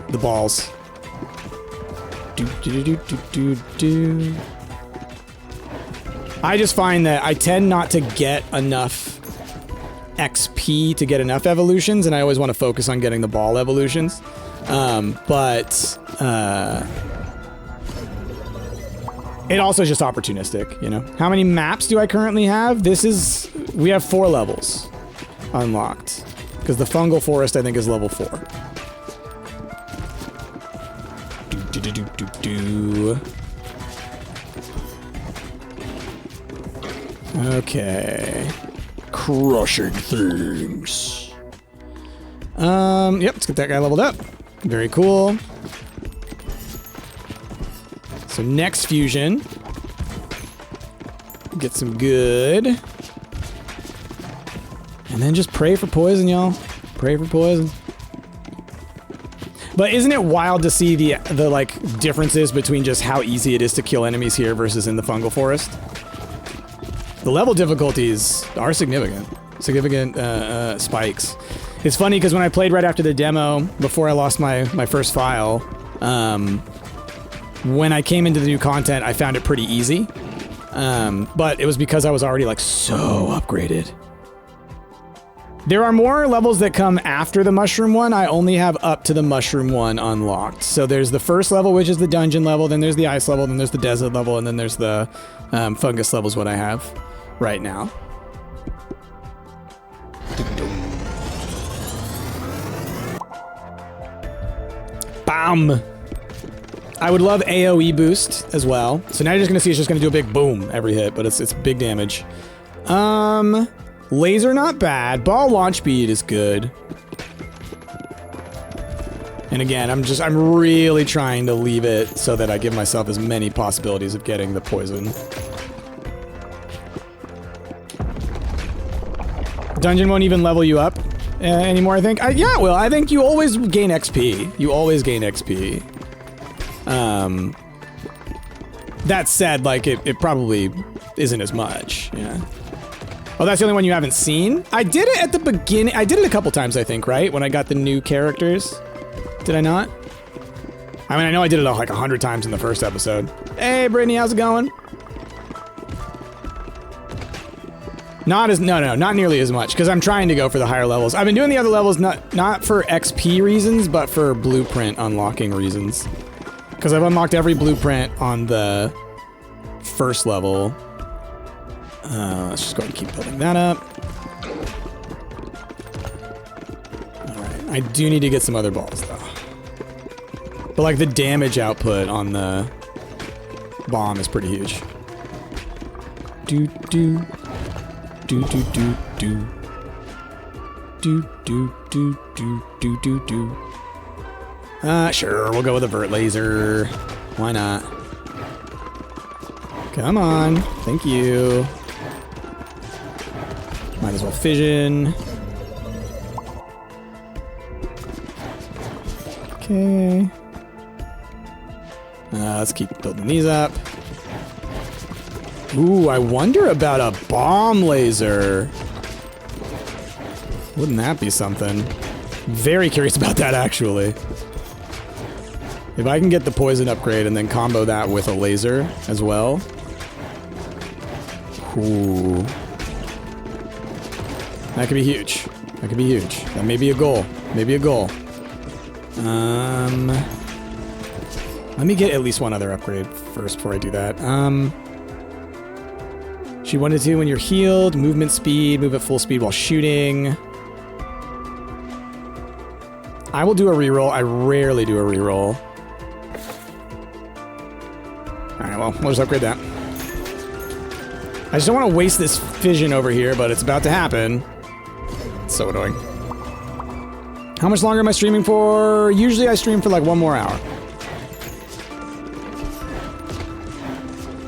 balls. I just find that I tend not to get enough XP to get enough evolutions, and I always want to focus on getting the ball evolutions. It also is just opportunistic, you know? How many maps do I currently have? We have 4 levels unlocked. Because the Fungal Forest, I think, is level 4. Okay. Crushing things. Yep, let's get that guy leveled up. Very cool. So next fusion. Get some good. And then just pray for poison, y'all. Pray for poison. But isn't it wild to see the like differences between just how easy it is to kill enemies here versus in the Fungal Forest? The level difficulties are significant. Significant spikes. It's funny because when I played right after the demo, before I lost my first file, when I came into the new content, I found it pretty easy. But it was because I was already like so upgraded. There are more levels that come after the mushroom one. I only have up to the mushroom one unlocked. So there's the first level, which is the dungeon level, then there's the ice level, then there's the desert level, and then there's the fungus level is what I have right now. Bam! I would love AoE boost as well. So now you're just gonna see it's just gonna do a big boom every hit, but it's big damage. Laser not bad. Ball launch speed is good. And again, I'm really trying to leave it so that I give myself as many possibilities of getting the poison. Dungeon won't even level you up anymore, I think. Yeah, well, I think you always gain XP. You always gain XP. That said, like, it probably isn't as much, yeah. Oh, that's the only one you haven't seen? I did it at the beginning. I did it a couple times, I think, right? When I got the new characters. Did I not? I mean, I know I did it like 100 times in the first episode. Hey, Brittany, how's it going? Not nearly as much, because I'm trying to go for the higher levels. I've been doing the other levels not for XP reasons, but for blueprint unlocking reasons. Because I've unlocked every blueprint on the first level. Let's just go ahead and keep building that up. Alright, I do need to get some other balls, though. But, like, the damage output on the bomb is pretty huge. Do-do. Do-do-do-do. Do-do-do-do-do-do-do. Sure, we'll go with a vert laser. Why not? Come on. Thank you. Might as well fission. Okay. Let's keep building these up. Ooh, I wonder about a bomb laser. Wouldn't that be something? Very curious about that, actually. If I can get the poison upgrade and then combo that with a laser as well. Ooh. That could be huge. That could be huge. That may be a goal. Maybe a goal. Let me get at least one other upgrade first before I do that. She wanted to when you're healed, movement speed, move at full speed while shooting. I will do a reroll. I rarely do a reroll. Alright, well, we'll just upgrade that. I just don't want to waste this fission over here, but it's about to happen. It's so annoying. How much longer am I streaming for? Usually I stream for like 1 more hour.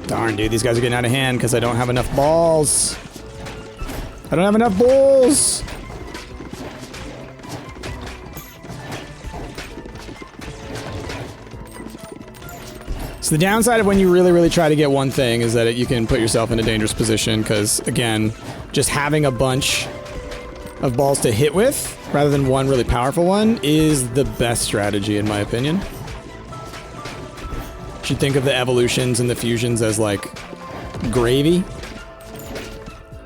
Darn, dude, these guys are getting out of hand because I don't have enough balls. I don't have enough balls. So the downside of when you really try to get one thing is that you can put yourself in a dangerous position because, again, just having a bunch of balls to hit with rather than one really powerful one is the best strategy in my opinion. Should think of the evolutions and the fusions as like gravy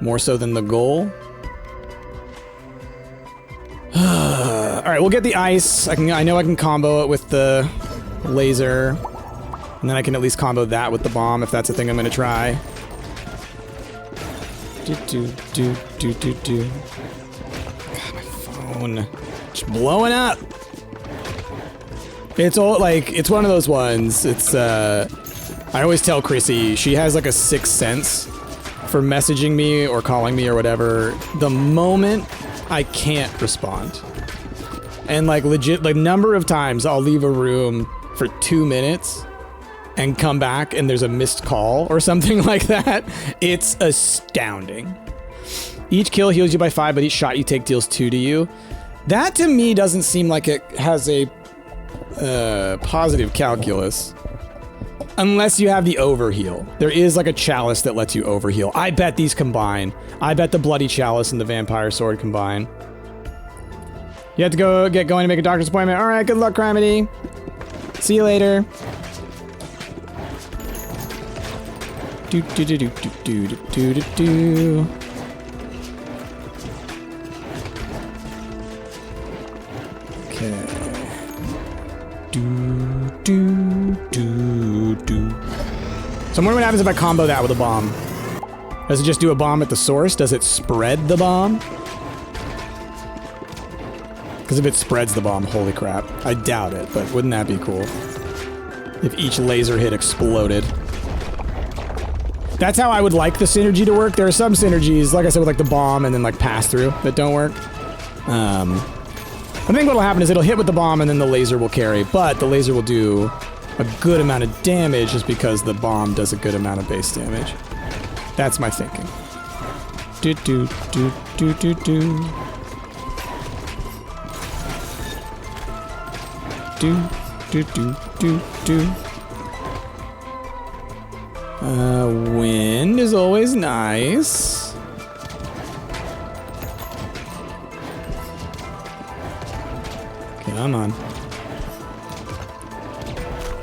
more so than the goal. All right, we'll get the ice. I know I can combo it with the laser, and then I can at least combo that with the bomb if that's a thing I'm gonna try. Do. God, my phone just blowing up. It's all like, it's one of those ones. It's, I always tell Chrissy, she has like a sixth sense for messaging me or calling me or whatever the moment I can't respond. And like legit, like number of times I'll leave a room for 2 minutes and come back and there's a missed call or something like that. It's astounding. Each kill heals you by 5, but each shot you take deals 2 to you. That to me doesn't seem like it has a positive calculus. Unless you have the overheal. There is like a chalice that lets you overheal. I bet these combine. I bet the bloody chalice and the vampire sword combine. You have to go get going to make a doctor's appointment. All right, good luck, Criminy. See you later. Do. Okay. Do. So I'm wondering what happens if I combo that with a bomb. Does it just do a bomb at the source? Does it spread the bomb? Because if it spreads the bomb, holy crap. I doubt it, but wouldn't that be cool? If each laser hit exploded. That's how I would like the synergy to work. There are some synergies, like I said, with like the bomb and then like pass-through that don't work. I think what'll happen is it'll hit with the bomb and then the laser will carry, but the laser will do a good amount of damage just because the bomb does a good amount of base damage. That's my thinking. Do. Do. Wind is always nice. Come on.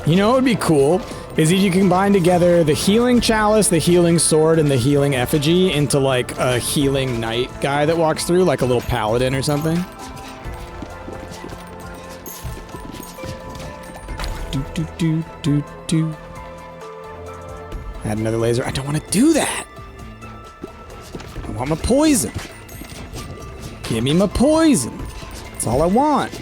You know what would be cool? Is if you combine together the healing chalice, the healing sword, and the healing effigy into like a healing knight guy that walks through, like a little paladin or something. Do. Add another laser. I don't want to do that. I want my poison. Give me my poison. That's all I want.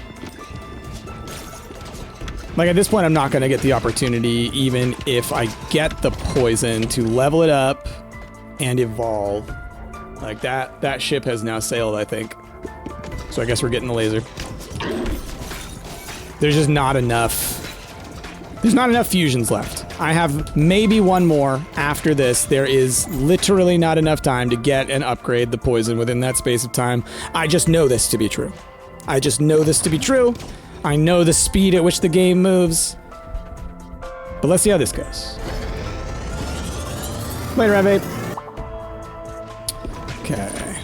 Like, at this point, I'm not going to get the opportunity, even if I get the poison, to level it up and evolve. Like, that ship has now sailed, I think. So I guess we're getting the laser. There's just not enough. There's not enough fusions left. I have maybe one more after this. There is literally not enough time to get and upgrade the poison within that space of time. I just know this to be true. I just know this to be true. I know the speed at which the game moves. But let's see how this goes. Later, Ave. Okay.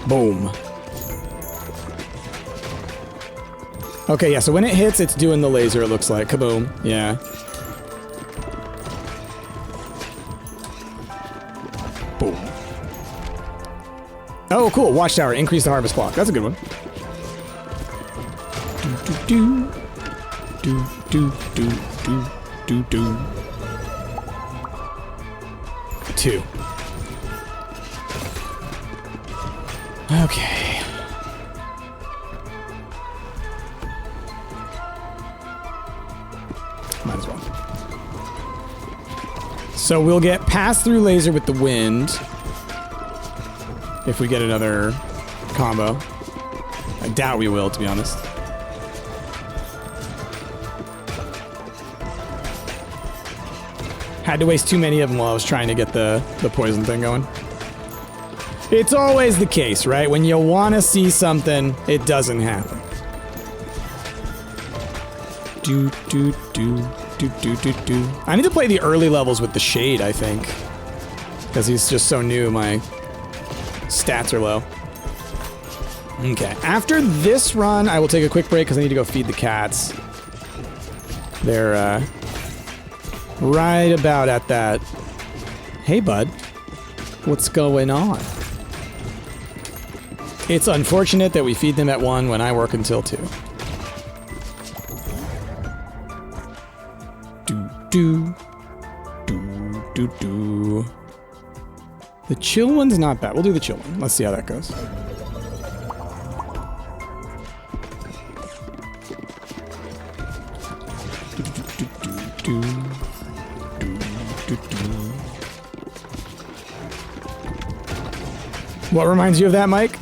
Boom. Okay, yeah, so when it hits, it's doing the laser, it looks like. Kaboom. Yeah. Boom. Oh, cool. Watchtower. Increase the harvest clock. That's a good one. Do, do, do. Do, do, do, do, do. 2. Okay. Might as well. So we'll get pass-through laser with the wind. If we get another combo. I doubt we will, to be honest. Had to waste too many of them while I was trying to get the poison thing going. It's always the case, right? When you want to see something, it doesn't happen. Do, do, do, do, do, do, do. I need to play the early levels with the Shade, I think. Because he's just so new, my stats are low. Okay, after this run, I will take a quick break because I need to go feed the cats. They're, right about at that. Hey, bud. What's going on? It's unfortunate that we feed them at 1 when I work until 2. Do, do, do, do. The chill one's not bad. We'll do the chill one. Let's see how that goes. Do, do, do, do, do, do, do. What reminds you of that, Mike?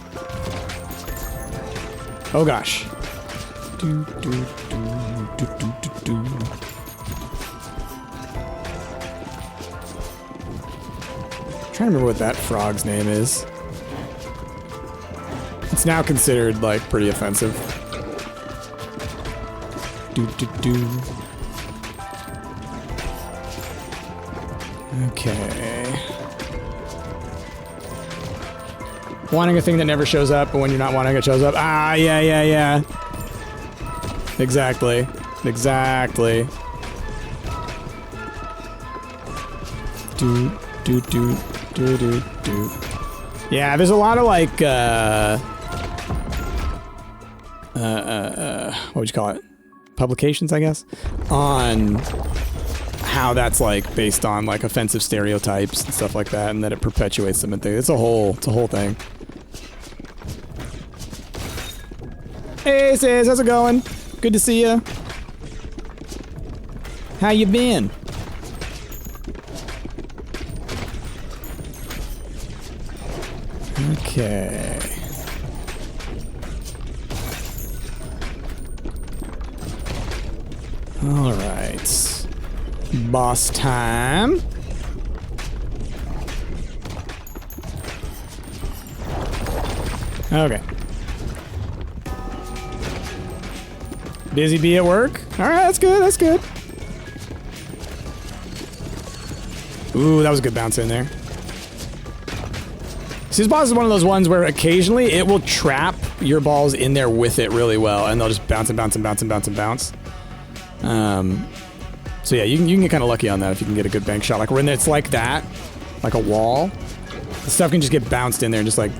Oh gosh. Do, do, do, do, do, do, do. Trying to remember what that frog's name is. It's now considered like pretty offensive. Do do do. Okay. Wanting a thing that never shows up, but when you're not wanting it shows up. Ah, yeah, yeah, yeah. Exactly. Exactly. Do do do. Do, do, do. Yeah, there's a lot of like, what would you call it? Publications, I guess, on how that's like based on like offensive stereotypes and stuff like that, and that it perpetuates them and things. It's a whole thing. Hey, Sis, how's it going? Good to see you. How you been? Okay. All right. Boss time. Okay. Busy bee at work? All right, that's good, that's good. Ooh, that was a good bounce in there. This boss is one of those ones where occasionally it will trap your balls in there with it really well, and they'll just bounce and bounce and bounce and bounce and bounce. So yeah, you can get kind of lucky on that if you can get a good bank shot. Like when it's like that, like a wall, the stuff can just get bounced in there and just like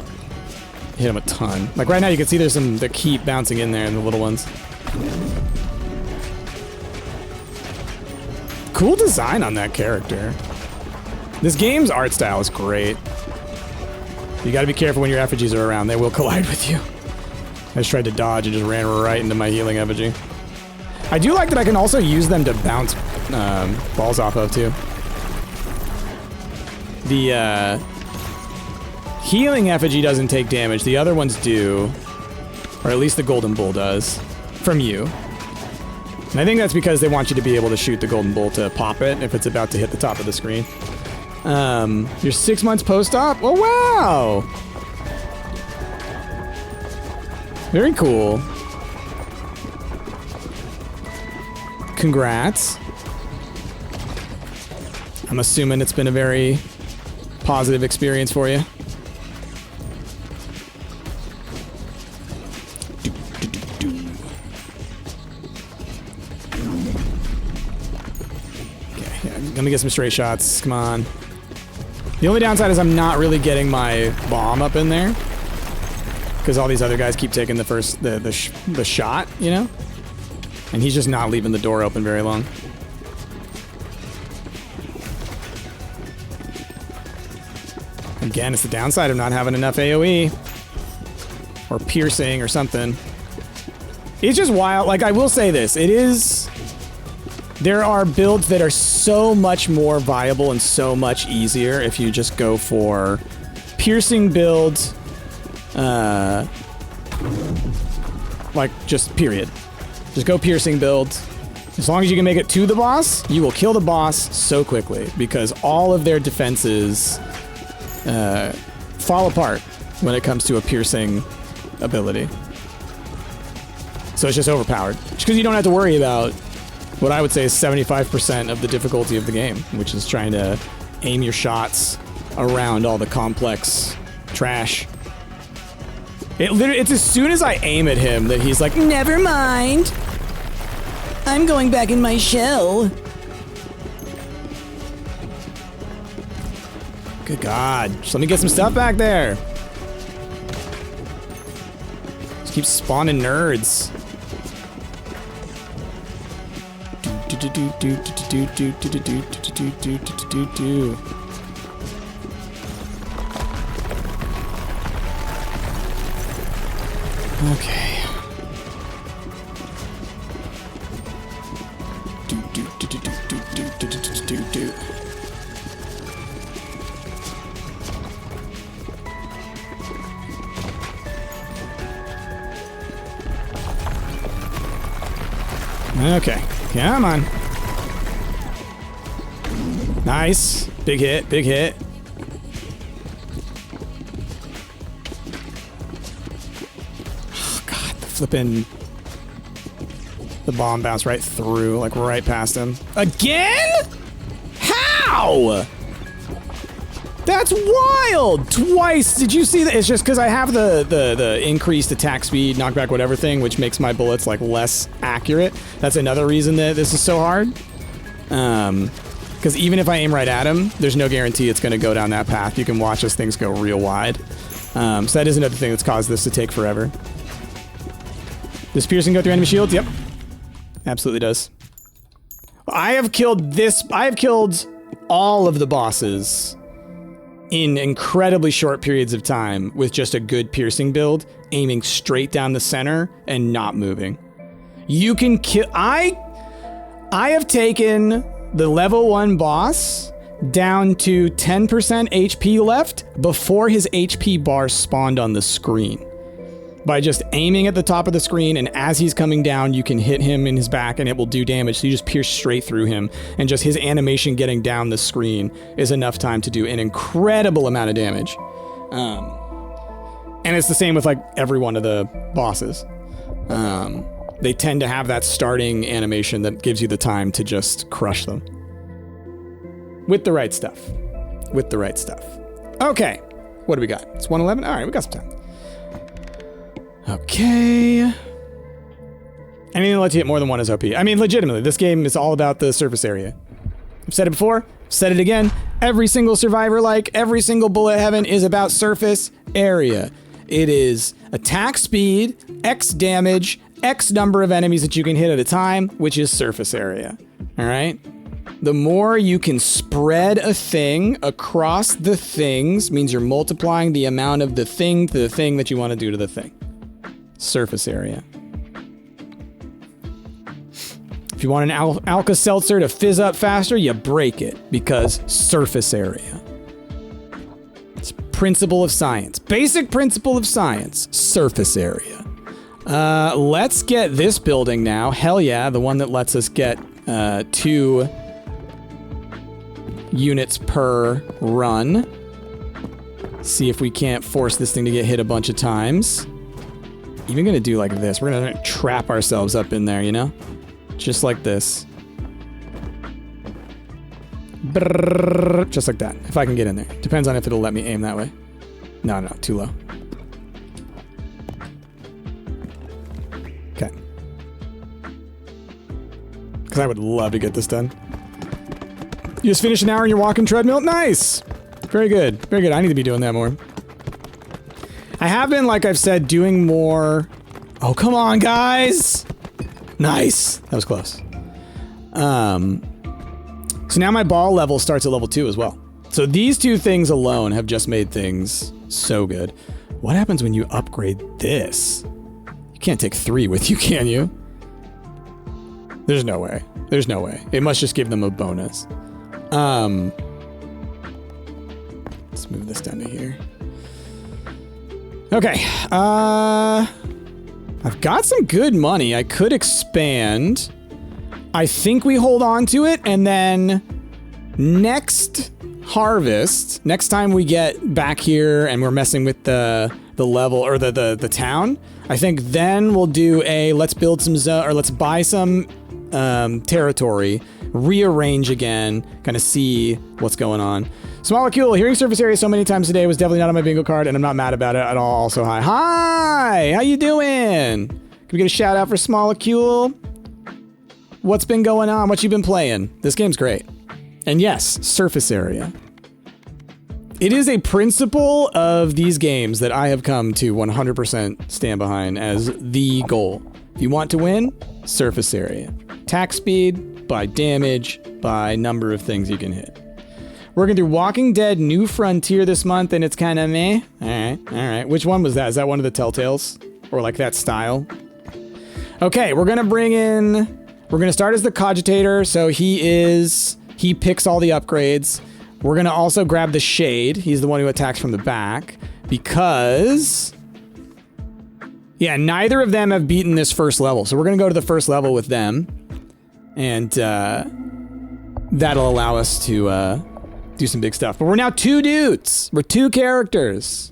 hit them a ton. Like right now you can see there's some that keep bouncing in there in the little ones. Cool design on that character. This game's art style is great. You gotta be careful when your effigies are around. They will collide with you. I just tried to dodge and just ran right into my healing effigy. I do like that I can also use them to bounce balls off of, too. The healing effigy doesn't take damage. The other ones do. Or at least the golden bull does. From you. And I think that's because they want you to be able to shoot the golden bull to pop it if it's about to hit the top of the screen. You're 6 months post-op? Oh, wow! Very cool. Congrats. I'm assuming it's been a very positive experience for you. Okay, yeah, let me get some straight shots. Come on. The only downside is I'm not really getting my bomb up in there. Because all these other guys keep taking the shot, you know? And he's just not leaving the door open very long. Again, it's the downside of not having enough AoE. Or piercing or something. It's just wild. Like, I will say this. It is... There are builds that are so much more viable and so much easier if you just go for piercing builds. Like, just period. Just go piercing builds. As long as you can make it to the boss, you will kill the boss so quickly because all of their defenses fall apart when it comes to a piercing ability. So it's just overpowered. Just because you don't have to worry about what I would say is 75% of the difficulty of the game, which is trying to aim your shots around all the complex trash. It's as soon as I aim at him that he's like, never mind. I'm going back in my shell. Good God. Just let me get some stuff back there. Just keep spawning nerds. Okay. Okay, come on. Nice. Big hit, big hit. Oh, God, the flipping... The bomb bounced right through, like right past him. Again? How? That's wild! Twice! Did you see that? It's just because I have the increased attack speed, knockback, whatever thing, which makes my bullets like less accurate. That's another reason that this is so hard. Because even if I aim right at him, there's no guarantee it's going to go down that path. You can watch as things go real wide. So that is another thing that's caused this to take forever. Does piercing go through enemy shields? Yep. Absolutely does. I have killed all of the bosses in incredibly short periods of time with just a good piercing build, aiming straight down the center and not moving. You can kill... I have taken the level 1 boss down to 10% HP left before his HP bar spawned on the screen. By just aiming at the top of the screen, and as he's coming down, you can hit him in his back and it will do damage. So you just pierce straight through him, and just his animation getting down the screen is enough time to do an incredible amount of damage. And it's the same with like every one of the bosses. They tend to have that starting animation that gives you the time to just crush them. With the right stuff. With the right stuff. Okay. What do we got? It's 111? All right, we got some time. Okay. Anything that lets you hit more than one is OP. I mean, legitimately, this game is all about the surface area. I've said it before, said it again. Every single survivor, like every single bullet heaven, is about surface area. It is attack speed, X damage, X number of enemies that you can hit at a time, which is surface area. All right? The more you can spread a thing across the things means you're multiplying the amount of the thing to the thing that you want to do to the thing. Surface area. If you want an Alka-Seltzer to fizz up faster, you break it because surface area. It's principle of science. Basic principle of science. Surface area. Let's get this building now. Hell yeah, the one that lets us get 2 units per run. See if we can't force this thing to get hit a bunch of times. Even gonna do like this. We're gonna trap ourselves up in there, you know? Just like this. Brrr, just like that. If I can get in there. Depends on if it'll let me aim that way. No, too low. Okay. Because I would love to get this done. You just finished an hour on your walking treadmill? Nice! Very good. Very good. I need to be doing that more. I have been, like I've said, doing more... Oh, come on, guys! Nice! That was close. So now my ball level starts at level 2 as well. So these 2 things alone have just made things so good. What happens when you upgrade this? You can't take 3 with you, can you? There's no way. There's no way. It must just give them a bonus. Let's move this down to here. Okay. I've got some good money. I could expand. I think we hold on to it, and then next harvest, next time we get back here and we're messing with the level or the town, I think then we'll do a let's build some zone or let's buy some territory, rearrange again, kind of see what's going on. Smolecule, hearing surface area so many times today was definitely not on my bingo card, and I'm not mad about it at all. Also, hi. Hi! How you doing? Can we get a shout out for Smolecule? What's been going on? What you been playing? This game's great. And yes, surface area. It is a principle of these games that I have come to 100% stand behind as the goal. If you want to win, surface area. Attack speed, by damage, by number of things you can hit. Working through Walking Dead New Frontier this month, and it's kind of meh. Alright. Which one was that? Is that one of the Telltales? Or like that style? Okay, we're gonna bring in... We're gonna start as the Cogitator, so he picks all the upgrades. We're gonna also grab the Shade. He's the one who attacks from the back. Because... yeah, neither of them have beaten this first level. So we're gonna go to the first level with them. And, that'll allow us to, do some big stuff. But we're now 2 dudes. We're 2 characters.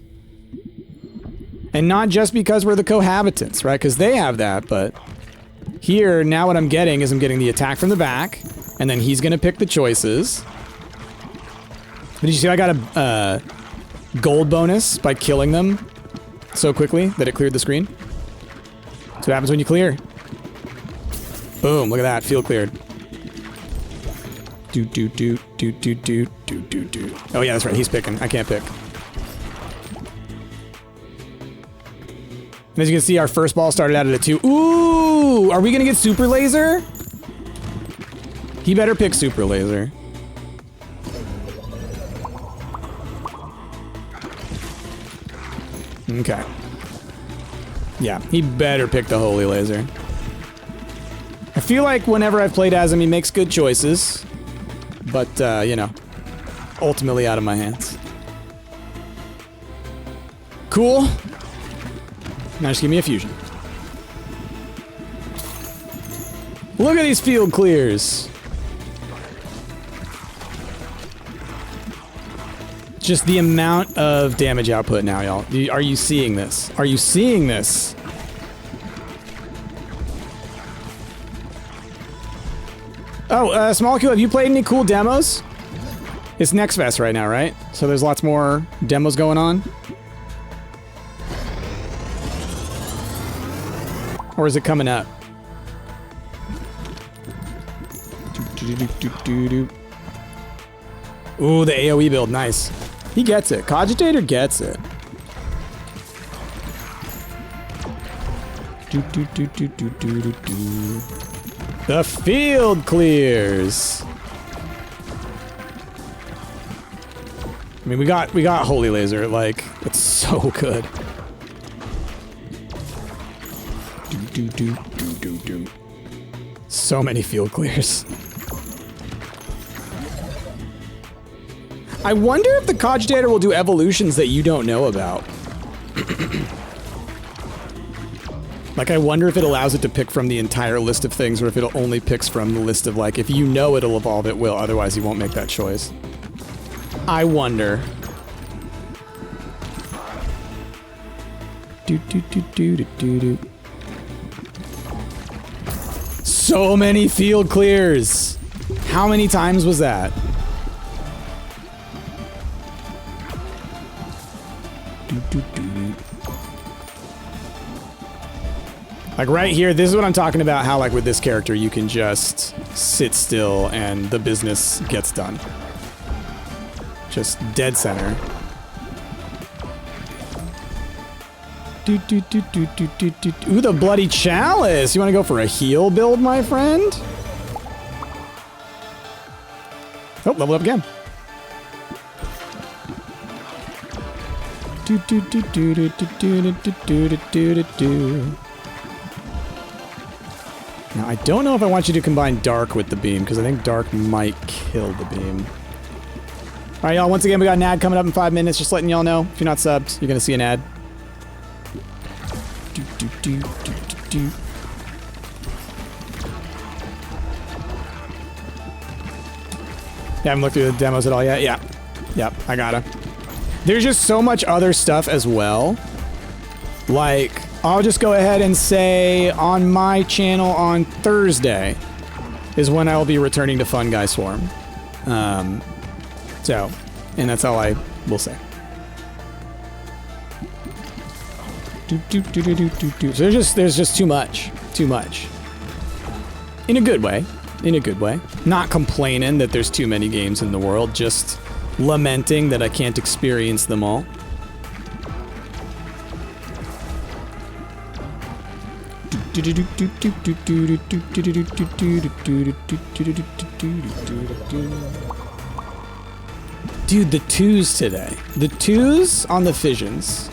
And not just because we're the cohabitants, right? Because they have that, but... here, now what I'm getting is I'm getting the attack from the back, and then he's gonna pick the choices. Did you see I got a gold bonus by killing them so quickly that it cleared the screen? That's what happens when you clear. Boom, look at that, field cleared. Do. Oh yeah, that's right, he's picking. I can't pick. And as you can see, our first ball started out at a 2. Ooh! Are we gonna get Super Laser? He better pick Super Laser. Okay. Yeah, he better pick the Holy Laser. I feel like whenever I've played as him, he makes good choices. But, you know, ultimately out of my hands. Cool. Now just give me a fusion. Look at these field clears. Just the amount of damage output now, y'all. Are you seeing this? Are you seeing this? Oh, Smolecule, have you played any cool demos? It's Next Fest right now, right? So there's lots more demos going on. Or is it coming up? Ooh, the AoE build, nice. He gets it. Cogitator gets it. The field clears. I mean, we got Holy Laser. Like, it's so good. So many field clears. I wonder if the Cogitator will do evolutions that you don't know about. Like, I wonder if it allows it to pick from the entire list of things, or if it'll only picks from the list of, like, if you know it'll evolve, it will. Otherwise, you won't make that choice. I wonder. So many field clears. How many times was that? Like right here, this is what I'm talking about, how like with this character you can just sit still and the business gets done. Just dead center. Ooh, the bloody chalice! You wanna go for a heal build, my friend? Oh, level up again. Now, I don't know if I want you to combine Dark with the beam, because I think Dark might kill the beam. Alright, y'all, once again, we got an ad coming up in 5 minutes. Just letting y'all know, if you're not subbed, you're going to see an ad. You haven't looked through the demos at all yet? Yeah. Yep, I gotta. There's just so much other stuff as well. Like, I'll just go ahead and say on my channel on Thursday is when I will be returning to Fungal Swarm. So, and that's all I will say. So there's just too much. Too much. In a good way. In a good way. Not complaining that there's too many games in the world, just lamenting that I can't experience them all. Dude, the twos today. The twos on the fissions.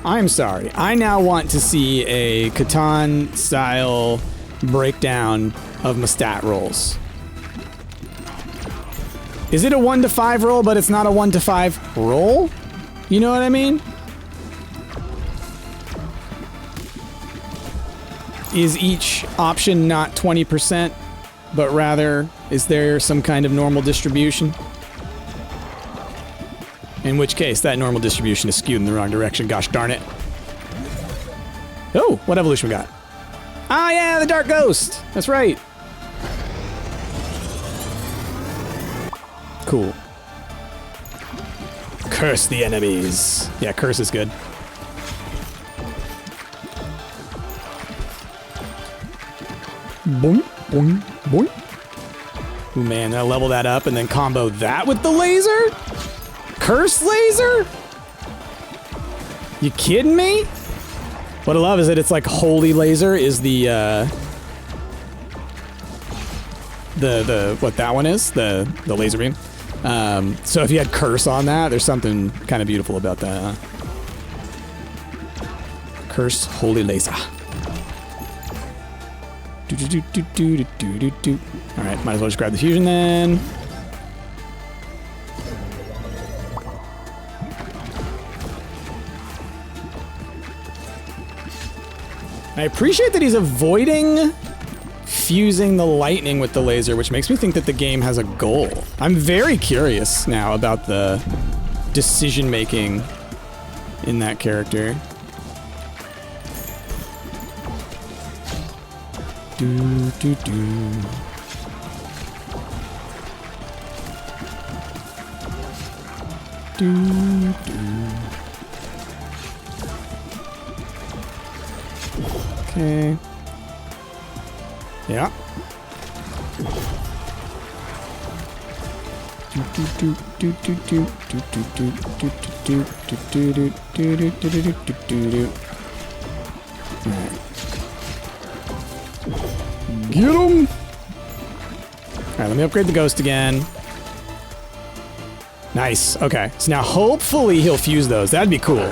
I'm sorry. I now want to see a Catan style breakdown of my stat rolls. Is it a 1 to 5 roll, but it's not a 1 to 5 roll? You know what I mean? Is each option not 20%, but rather, is there some kind of normal distribution? In which case, that normal distribution is skewed in the wrong direction, gosh darn it. Oh, what evolution we got? Ah, yeah, the Dark Ghost! That's right. Cool. Curse the enemies. Yeah, curse is good. Boing, boing, boing. Ooh, man, I'll level that up and then combo that with the laser? Curse laser? You kidding me? What I love is that it's like holy laser is the what that one is, the laser beam. So if you had curse on that, there's something kind of beautiful about that, huh? Curse holy laser. Alright, might as well just grab the fusion then. I appreciate that he's avoiding fusing the lightning with the laser, which makes me think that the game has a goal. I'm very curious now about the decision-making in that character. Okay. Yeah. Get him! Alright, let me upgrade the ghost again. Nice. Okay. So now hopefully he'll fuse those. That'd be cool.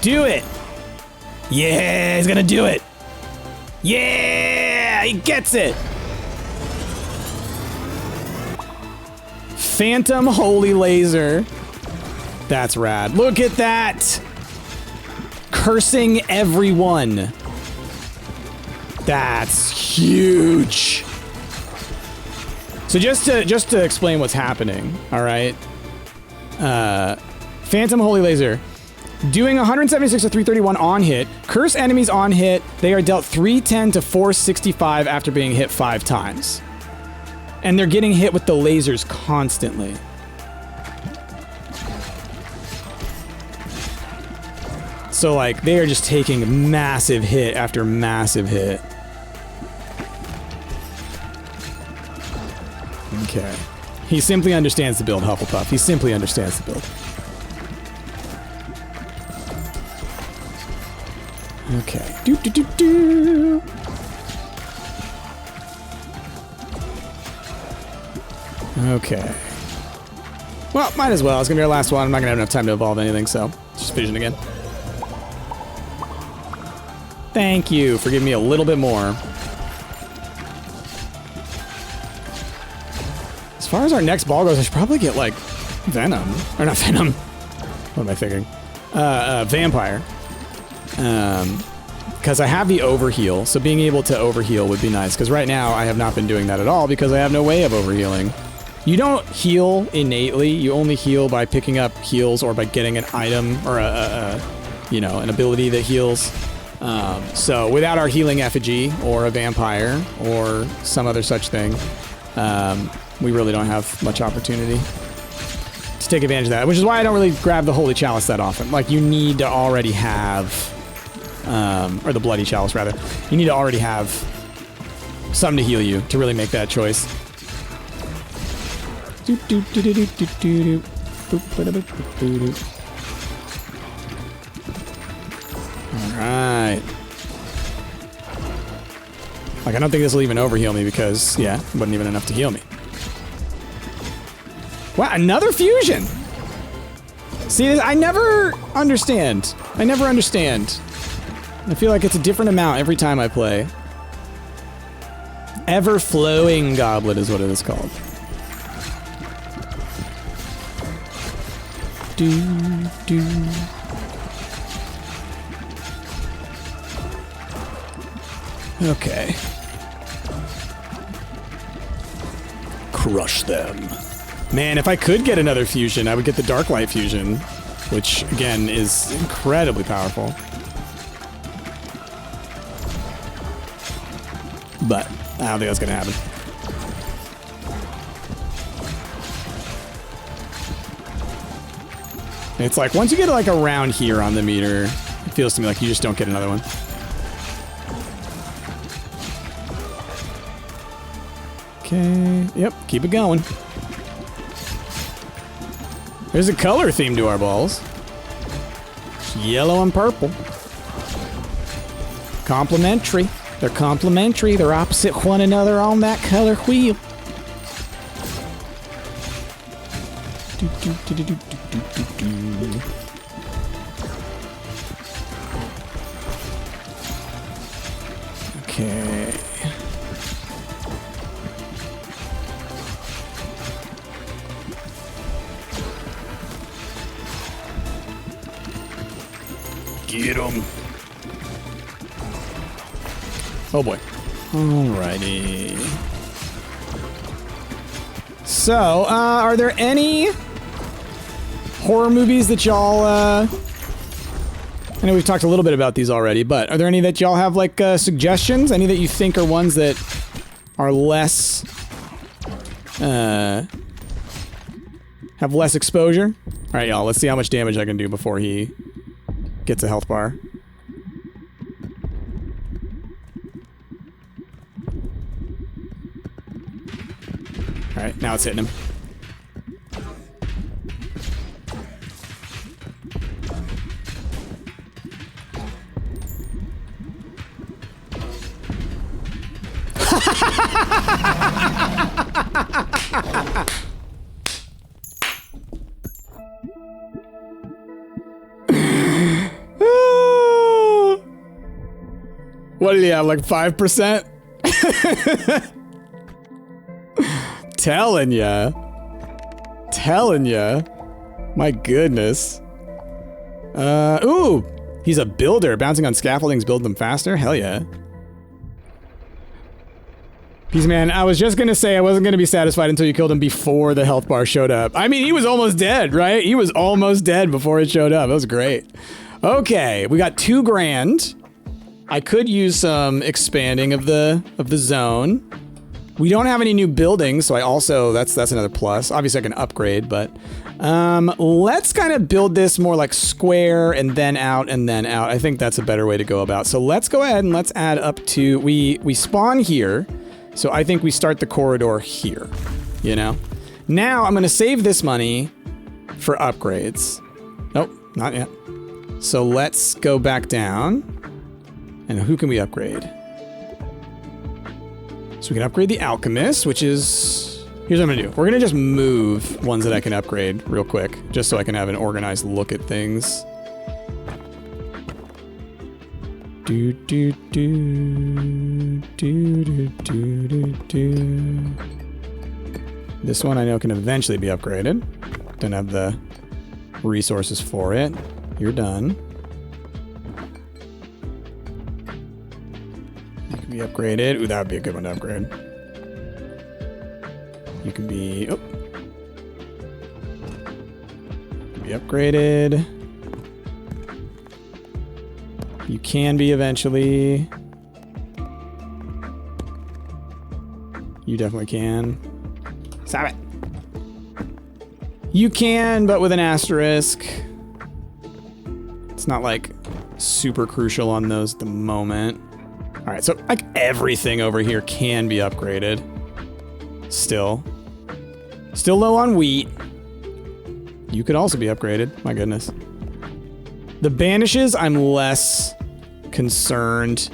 Do it! Yeah, he's gonna do it! Yeah! He gets it! Phantom Holy Laser. That's rad. Look at that! Cursing everyone. That's huge. So just to explain what's happening, all right? Phantom Holy Laser. Doing 176 to 331 on hit. Curse enemies on hit. They are dealt 310 to 465 after being hit 5 times. And they're getting hit with the lasers constantly. So like, they are just taking massive hit after massive hit. Okay. He simply understands the build, Hufflepuff. He simply understands the build. Okay. Do do do do. Okay. Well, might as well. It's gonna be our last one. I'm not gonna have enough time to evolve anything, so just vision again. Thank you for giving me a little bit more. As far as our next ball goes, I should probably get, like, Venom. Or not Venom. What am I thinking? Vampire. Because I have the overheal, so being able to overheal would be nice. Because right now, I have not been doing that at all because I have no way of overhealing. You don't heal innately. You only heal by picking up heals or by getting an item or you know, an ability that heals. So without our healing effigy or a vampire or some other such thing, we really don't have much opportunity to take advantage of that, which is why I don't really grab the Holy Chalice that often. Like, you need to already have, or the Bloody Chalice, rather. You need to already have something to heal you to really make that choice. Alright. Like, I don't think this will even overheal me because, yeah, it wasn't even enough to heal me. Wow, another fusion! See, I never understand. I never understand. I feel like it's a different amount every time I play. Ever-flowing goblet is what it is called. Do. Okay. Crush them. Man, if I could get another fusion, I would get the Dark Light fusion, which, again, is incredibly powerful. But I don't think that's gonna happen. It's like, once you get like around here on the meter, it feels to me like you just don't get another one. Okay, yep, keep it going. There's a color theme to our balls. Yellow and purple. Complementary. They're complementary. They're opposite one another on that color wheel. Okay. Get him. Oh boy. Alrighty. So, are there any horror movies that y'all, I know we've talked a little bit about these already, but are there any that y'all have, like, suggestions? Any that you think are ones that are less, have less exposure? Alright, y'all, let's see how much damage I can do before he gets a health bar. right, now it's hitting him. What did he have, like 5%? Telling ya. My goodness. Ooh, he's a builder. Bouncing on scaffoldings build them faster? Hell yeah. Peace, man. I was just gonna say I wasn't gonna be satisfied until you killed him before the health bar showed up. I mean, he was almost dead, right? He was almost dead before it showed up. That was great. Okay, we got 2 grand. I could use some expanding of the zone. We don't have any new buildings, so I also that's another plus. Obviously, I can upgrade, but let's kind of build this more like square and then out and then out. I think that's a better way to go about. So let's go ahead and let's add up to we spawn here. So I think we start the corridor here, you know? Now I'm gonna save this money for upgrades. Nope, not yet. So let's go back down. And who can we upgrade? So we can upgrade the alchemist, which is... Here's what I'm gonna do. We're gonna just move ones that I can upgrade real quick, just so I can have an organized look at things. Do do do do do do do do. This one I know can eventually be upgraded. Don't have the resources for it. You're done. You can be upgraded. Ooh, that would be a good one to upgrade. You can be... Oh. You can be upgraded. You can be eventually. You definitely can. Stop it. You can, but with an asterisk. It's not like super crucial on those at the moment. All right, so like everything over here can be upgraded. Still low on wheat. You could also be upgraded. My goodness. The banishes, I'm less concerned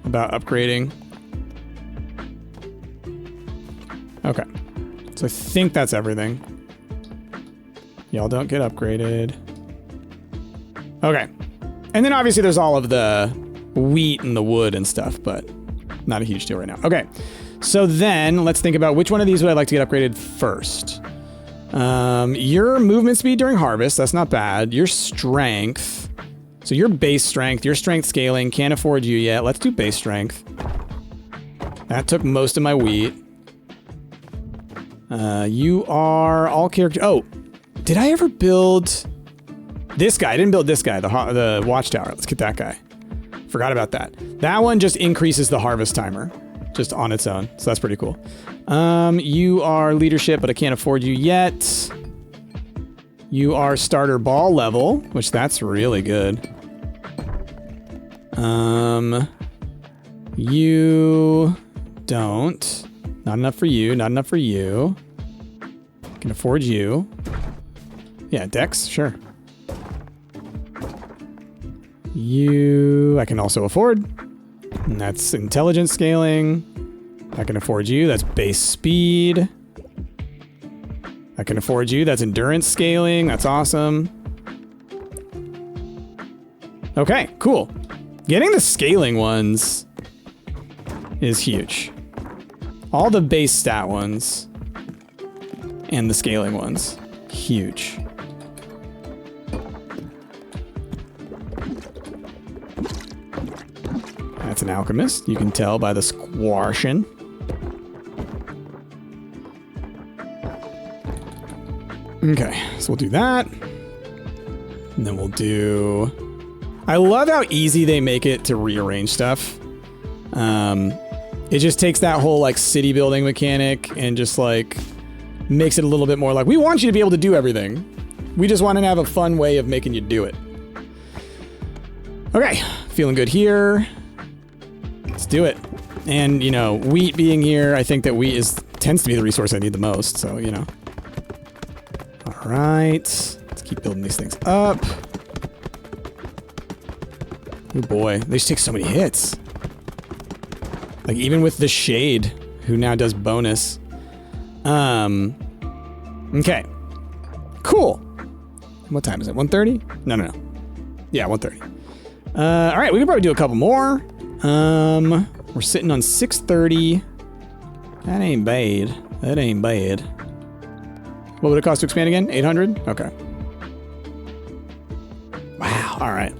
about upgrading. Okay. So I think that's everything. Y'all don't get upgraded. Okay. And then obviously there's all of the wheat and the wood and stuff, but not a huge deal right now. Okay. So then let's think about which one of these would I like to get upgraded first. Your movement speed during harvest, that's not bad. Your strength. So your base strength, your strength scaling, can't afford you yet. Let's do base strength. That took most of my wheat. You are all character. Oh, did I ever build this guy? I didn't build this guy, the watchtower. Let's get that guy. Forgot about that. That one just increases the harvest timer just on its own. So that's pretty cool. You are leadership, but I can't afford you yet. You are starter ball level, which that's really good. You don't. Not enough for you, not enough for you. Can afford you. Yeah, Dex, sure. You, I can also afford. And that's intelligence scaling. I can afford you, that's base speed. I can afford you, that's endurance scaling, that's awesome. Okay, cool. Getting the scaling ones is huge. All the base stat ones and the scaling ones, huge. That's an alchemist, you can tell by the squashing. Okay, so we'll do that. And then we'll do... I love how easy they make it to rearrange stuff. It just takes that whole like city building mechanic and just like makes it a little bit more like, we want you to be able to do everything. We just want to have a fun way of making you do it. Okay, feeling good here. Let's do it. And, you know, wheat being here, I think that wheat tends to be the resource I need the most, so, you know. All right. Let's keep building these things up. Oh boy, they just take so many hits. Like, even with the Shade, who now does bonus. Okay. Cool. What time is it? 1:30? No. Yeah, 1:30. All right, we can probably do a couple more. We're sitting on 630. That ain't bad. That ain't bad. What would it cost to expand again? 800? Okay. Wow, all right.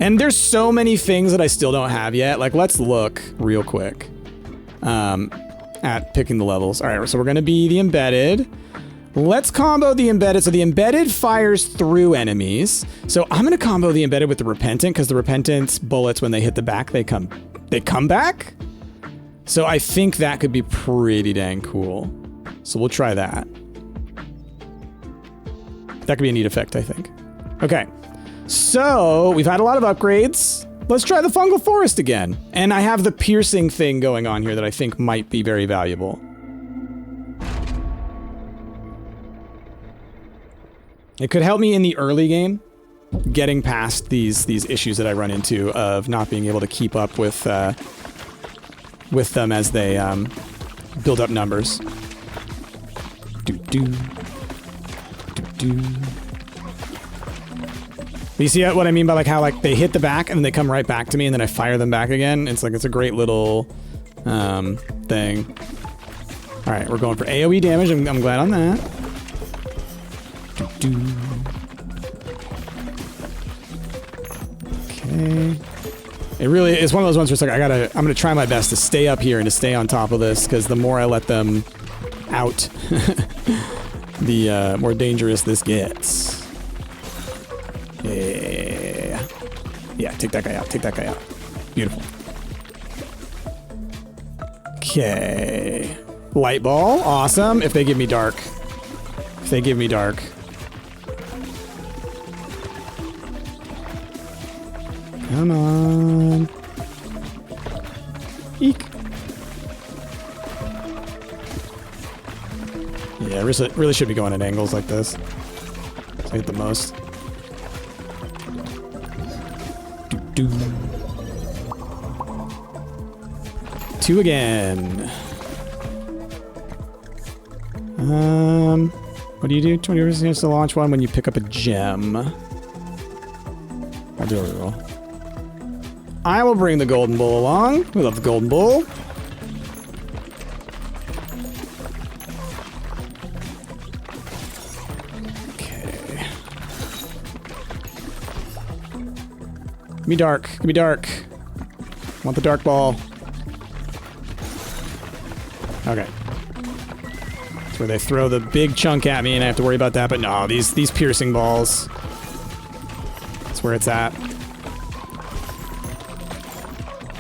And there's so many things that I still don't have yet. Like, let's look real quick at picking the levels. All right, so we're going to be the embedded. Let's combo the embedded. So the embedded fires through enemies. So I'm going to combo the embedded with the repentant because the repentant's bullets, when they hit the back, they come back. So I think that could be pretty dang cool. So we'll try that. That could be a neat effect, I think. Okay. So we've had a lot of upgrades. Let's try the fungal forest again. And I have the piercing thing going on here that I think might be very valuable. It could help me in the early game, getting past these issues that I run into of not being able to keep up with them as they build up numbers. You see what I mean by like how like they hit the back and then they come right back to me and then I fire them back again? It's like, it's a great little thing. All right, we're going for AoE damage. I'm glad on that. Okay. It really is one of those ones where it's like I'm gonna try my best to stay up here and to stay on top of this, because the more I let them out, the more dangerous this gets. Yeah. Yeah, take that guy out. Take that guy out. Beautiful. Okay. Light ball. Awesome. If they give me dark. If they give me dark. Come on. Eek. Yeah, really should be going at angles like this. So I hit the most. Do. 2 again. What do you do? 20% chance to launch one when you pick up a gem. I'll do a reroll. I will bring the golden bull along. We love the golden bull. Okay. Give me dark. Give me dark. Want the dark ball. Okay. That's where they throw the big chunk at me and I have to worry about that, but no, these piercing balls. That's where it's at.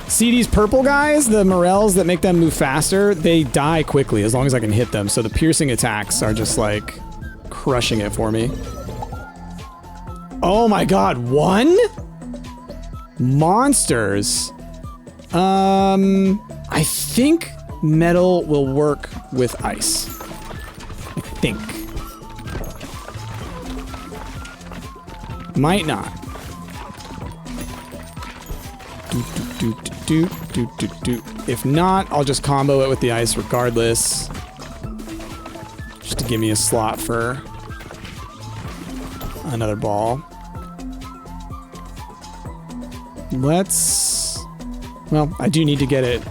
See these purple guys, the morels that make them move faster, they die quickly as long as I can hit them. So the piercing attacks are just like crushing it for me. Oh my god, 1? Monsters. I think metal will work with ice. I think. Might not. If not, I'll just combo it with the ice regardless. Just to give me a slot for another ball. Let's... Well, I do need to get it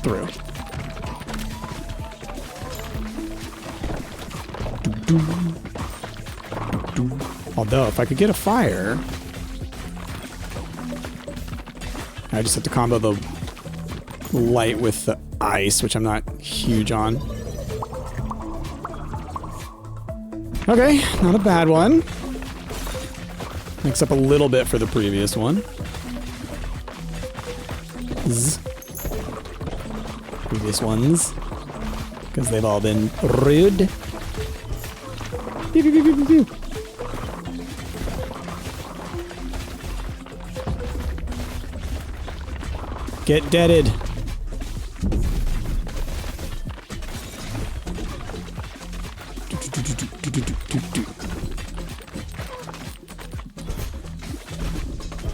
through. Although, if I could get a fire... I just have to combo the light with the ice, which I'm not huge on. Okay, not a bad one. Makes up a little bit for the previous one. Previous ones. Because they've all been rude. Pew, pew, pew, pew, pew. Get deaded.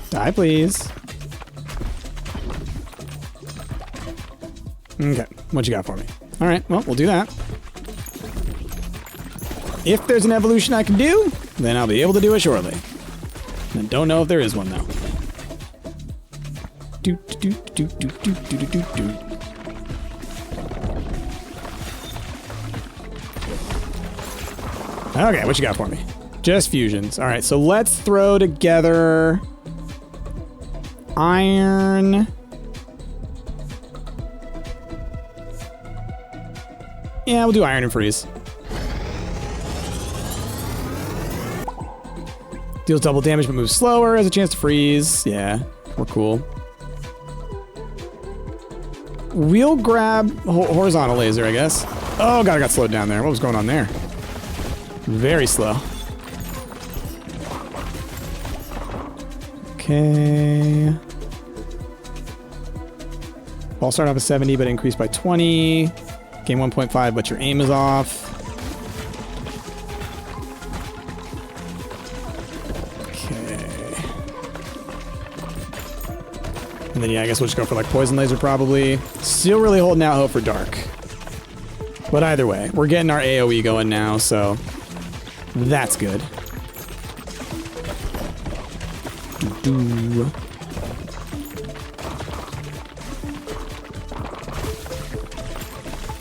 Die, please. Okay, what you got for me? All right, well, we'll do that. If there's an evolution I can do, then I'll be able to do it shortly. I don't know if there is one, though. Okay, what you got for me? Just fusions. All right, so let's throw together iron. Yeah, we'll do iron and freeze. Deals double damage but moves slower, has a chance to freeze. Yeah, we're cool. We'll grab horizontal laser, I guess. Oh god, I got slowed down there. What was going on there? Very slow. Okay. Ball start off at 70, but increased by 20. Gain 1.5, but your aim is off. And then, yeah, I guess we'll just go for, like, poison laser, probably. Still really holding out hope for dark. But either way, we're getting our AoE going now, so that's good. Doo-doo.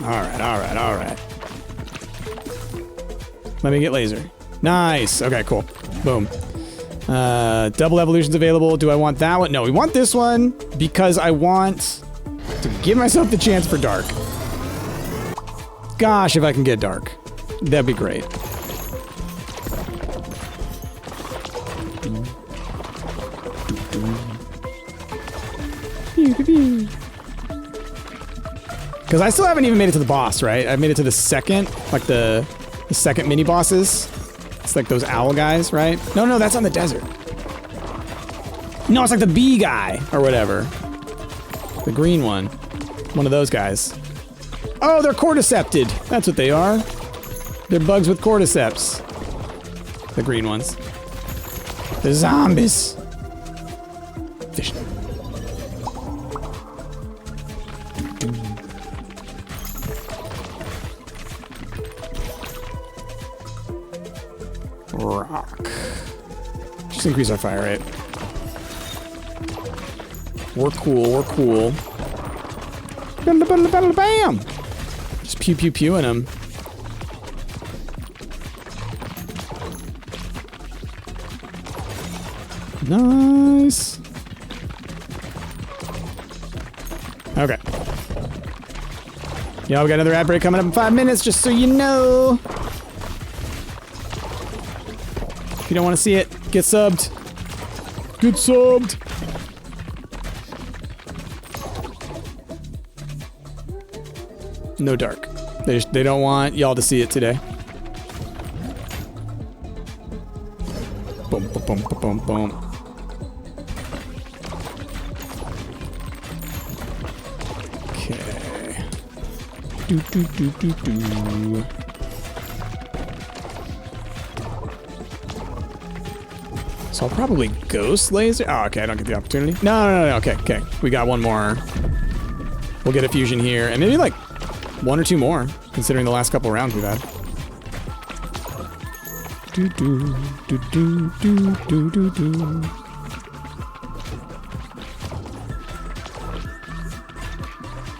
All right. Let me get laser. Nice. Okay, cool. Boom. Double evolutions available. Do I want that one? No, we want this one because I want to give myself the chance for dark. Gosh, if I can get dark, that'd be great. Because I still haven't even made it to the boss, right? I've made it to the second, like the second mini bosses. It's like those owl guys, right? No, that's on the desert. No, it's like the bee guy or whatever. The green one. One of those guys. Oh, they're cordycepted. That's what they are. They're bugs with cordyceps. The green ones. The zombies. Fish. Rock. Just increase our fire rate. We're cool. Bam! Just pew-pew-pewing them. Nice. Okay. Yeah, we got another ad break coming up in 5 minutes, just so you know. If you don't want to see it, get subbed. Get subbed. No dark. They don't want y'all to see it today. Boom, boom, boom, boom, boom. Okay. Do. So I'll probably ghost laser. Oh, okay, I don't get the opportunity. No. Okay. We got one more. We'll get a fusion here, and maybe like one or two more, considering the last couple rounds we've had. Do.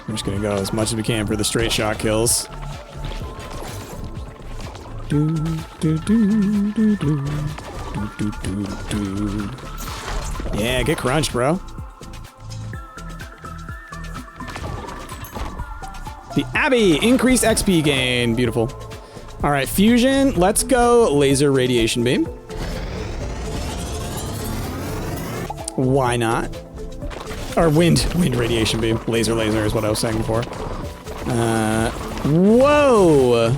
We're just gonna go as much as we can for the straight shot kills. Do. Yeah, get crunched, bro. The Abbey, increased XP gain. Beautiful. All right, fusion. Let's go laser radiation beam. Why not? Or wind radiation beam. Laser is what I was saying before. Whoa.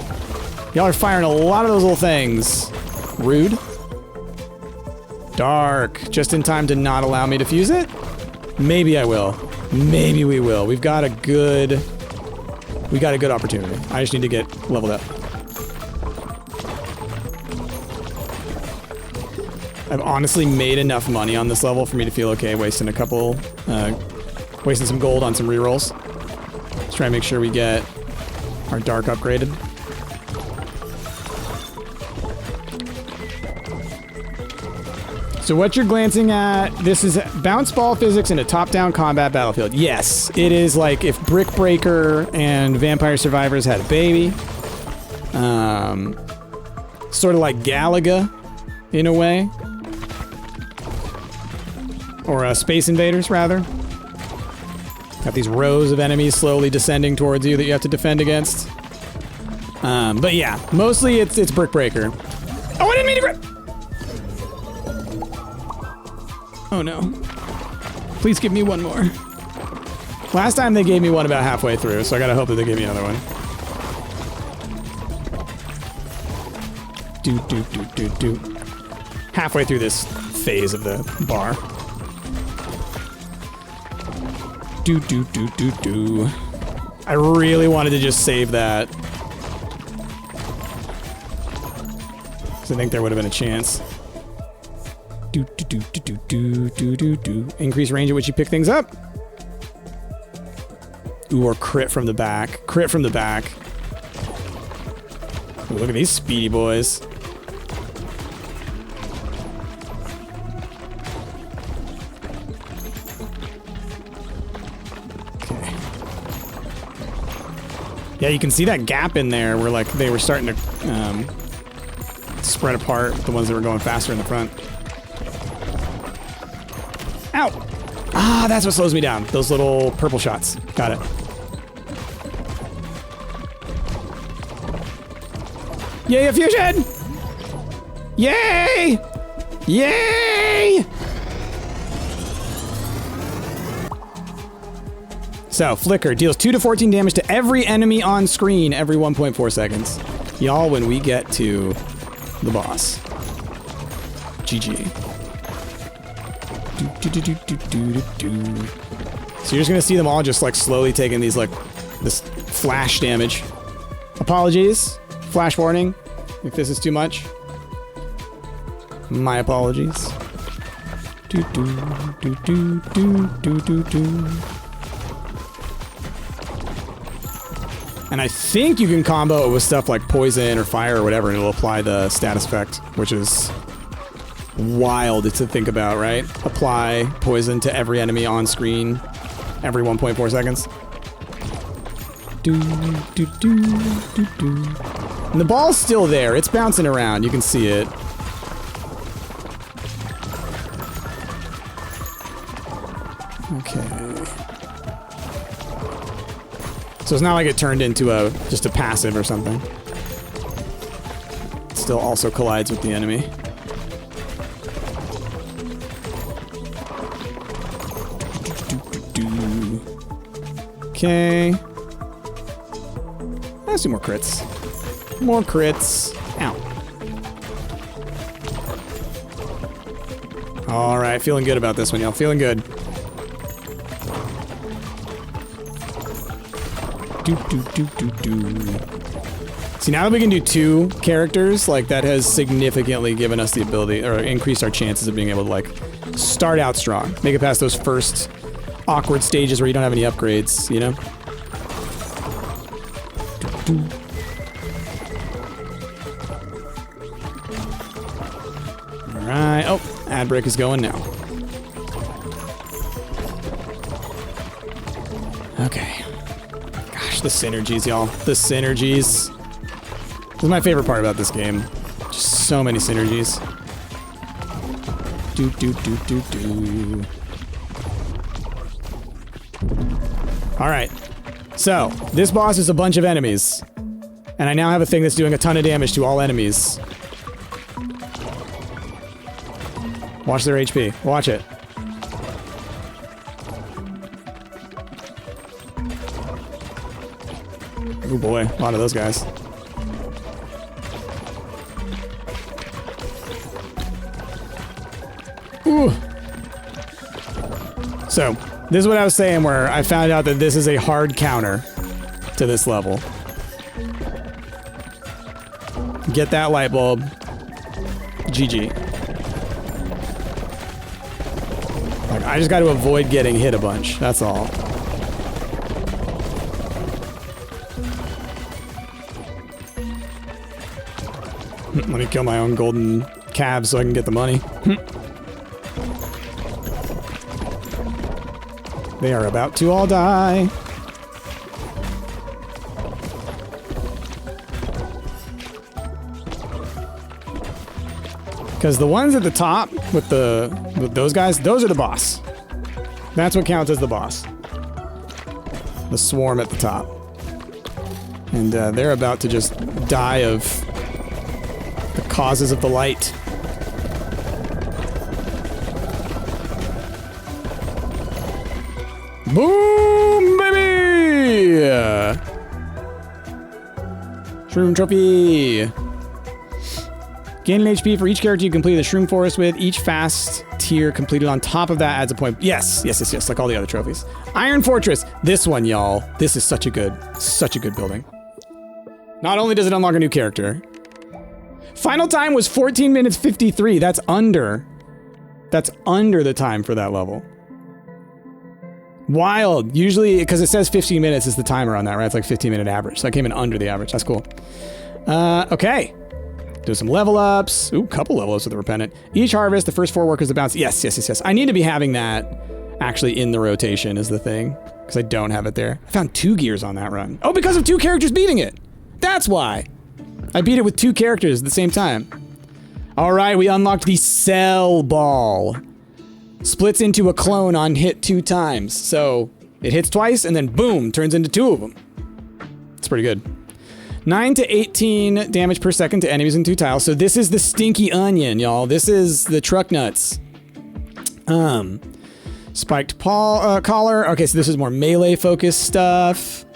Y'all are firing a lot of those little things. Rude. Dark. Just in time to not allow me to fuse it? Maybe I will. Maybe we will. We got a good opportunity. I just need to get leveled up. I've honestly made enough money on this level for me to feel okay wasting a couple, wasting some gold on some rerolls. Let's try and make sure we get our dark upgraded. So what you're glancing at, this is bounce ball physics in a top-down combat battlefield. Yes, it is like if Brick Breaker and Vampire Survivors had a baby. Sort of like Galaga, in a way. Or Space Invaders, rather. Got these rows of enemies slowly descending towards you that you have to defend against. But yeah, mostly it's Brick Breaker. Oh, I didn't mean to grab... Oh no. Please give me one more. Last time they gave me one about halfway through, so I gotta hope that they give me another one. Halfway through this phase of the bar. I really wanted to just save that. Because I think there would have been a chance. Increase range at which you pick things up. Ooh, or crit from the back. Crit from the back. Ooh, look at these speedy boys. Okay. Yeah, you can see that gap in there where like they were starting to spread apart, the ones that were going faster in the front. Ow! Ah, that's what slows me down. Those little purple shots. Got it. Yay, a fusion! Yay! Yay! So, Flicker deals 2 to 14 damage to every enemy on screen every 1.4 seconds. Y'all, when we get to the boss. GG. So you're just gonna see them all just like slowly taking these like this flash damage. Apologies. Flash warning if this is too much. My apologies. And I think you can combo it with stuff like poison or fire or whatever, and it'll apply the status effect, which is wild to think about, right? Apply poison to every enemy on screen every 1.4 seconds. And the ball's still there. It's bouncing around. You can see it. Okay. So it's not like it turned into just a passive or something. It still also collides with the enemy. Okay. Let's do more crits. More crits. Ow. Alright, feeling good about this one, y'all. Feeling good. See, now that we can do 2 characters, like, that has significantly given us the ability, or increased our chances of being able to, like, start out strong. Make it past those first awkward stages where you don't have any upgrades, you know? Alright. Oh, ad break is going now. Okay. Gosh, the synergies, y'all. The synergies. This is my favorite part about this game. Just so many synergies. Alright. So, this boss is a bunch of enemies. And I now have a thing that's doing a ton of damage to all enemies. Watch their HP. Watch it. Oh boy, a lot of those guys. Ooh. So, this is what I was saying where I found out that this is a hard counter to this level. Get that light bulb. GG. Like, I just got to avoid getting hit a bunch. That's all. Let me kill my own golden calves so I can get the money. They are about to all die. Because the ones at the top with those guys, those are the boss. That's what counts as the boss. The swarm at the top. And they're about to just die of the causes of the light. Boom, baby! Shroom trophy. Gain an HP for each character you complete the Shroom Forest with. Each fast tier completed on top of that adds a point. Yes, yes, yes, yes, like all the other trophies. Iron Fortress. This one, y'all. This is such a good building. Not only does it unlock a new character. Final time was 14 minutes 53. That's under the time for that level. Wild. Usually, because it says 15 minutes is the timer on that, right? It's like 15-minute average. So I came in under the average. That's cool. Okay. Do some level ups. Ooh, couple level ups with the Repentant. Each harvest, the first 4 workers to bounce. Yes, yes, yes, yes. I need to be having that actually in the rotation is the thing. Because I don't have it there. I found 2 gears on that run. Oh, because of 2 characters beating it. That's why. I beat it with 2 characters at the same time. All right, we unlocked the Cell Ball. Splits into a clone on hit 2 times. So it hits twice and then boom, turns into 2 of them. It's pretty good. 9 to 18 damage per second to enemies in 2 tiles. So this is the stinky onion, y'all. This is the truck nuts. Spiked collar. Okay, so this is more melee focused stuff.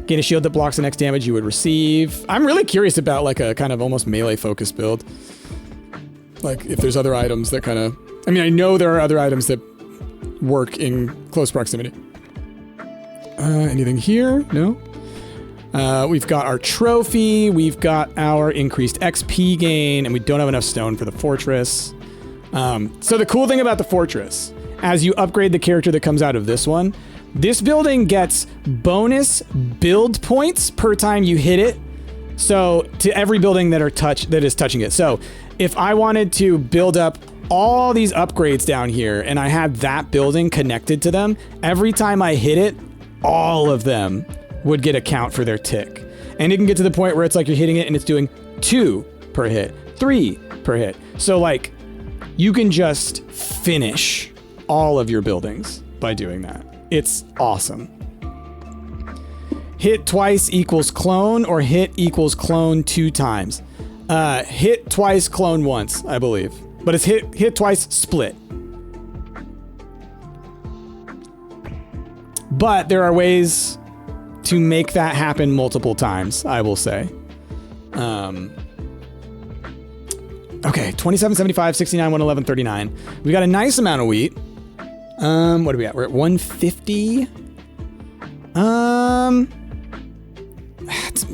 Gain a shield that blocks the next damage you would receive. I'm really curious about like a kind of almost melee focused build. Like if there's other items that kind of... I mean, I know there are other items that work in close proximity. Anything here? No? We've got our trophy, we've got our increased XP gain, and we don't have enough stone for the fortress. So the cool thing about the fortress, as you upgrade the character that comes out of this one, this building gets bonus build points per time you hit it. So to every building that is touching it. So if I wanted to build up all these upgrades down here and I had that building connected to them, every time I hit it, all of them would get a count for their tick. And it can get to the point where it's like you're hitting it and it's doing 2 per hit, 3 per hit. So like you can just finish all of your buildings by doing that. It's awesome. Hit twice equals clone or hit equals clone 2 times. Hit twice, clone once, I believe. But it's hit twice, split. But there are ways to make that happen multiple times, I will say. Okay, 27, 75, 69, 111, 39. We got a nice amount of wheat. What are we at? We're at 150.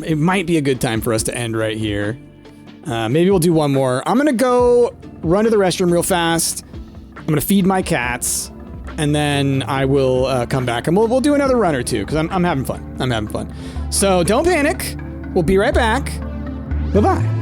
It might be a good time for us to end right here. Maybe we'll do one more. I'm gonna go run to the restroom real fast. I'm gonna feed my cats, and then I will come back and we'll do another run or two because I'm having fun. I'm having fun. So don't panic. We'll be right back. Bye-bye.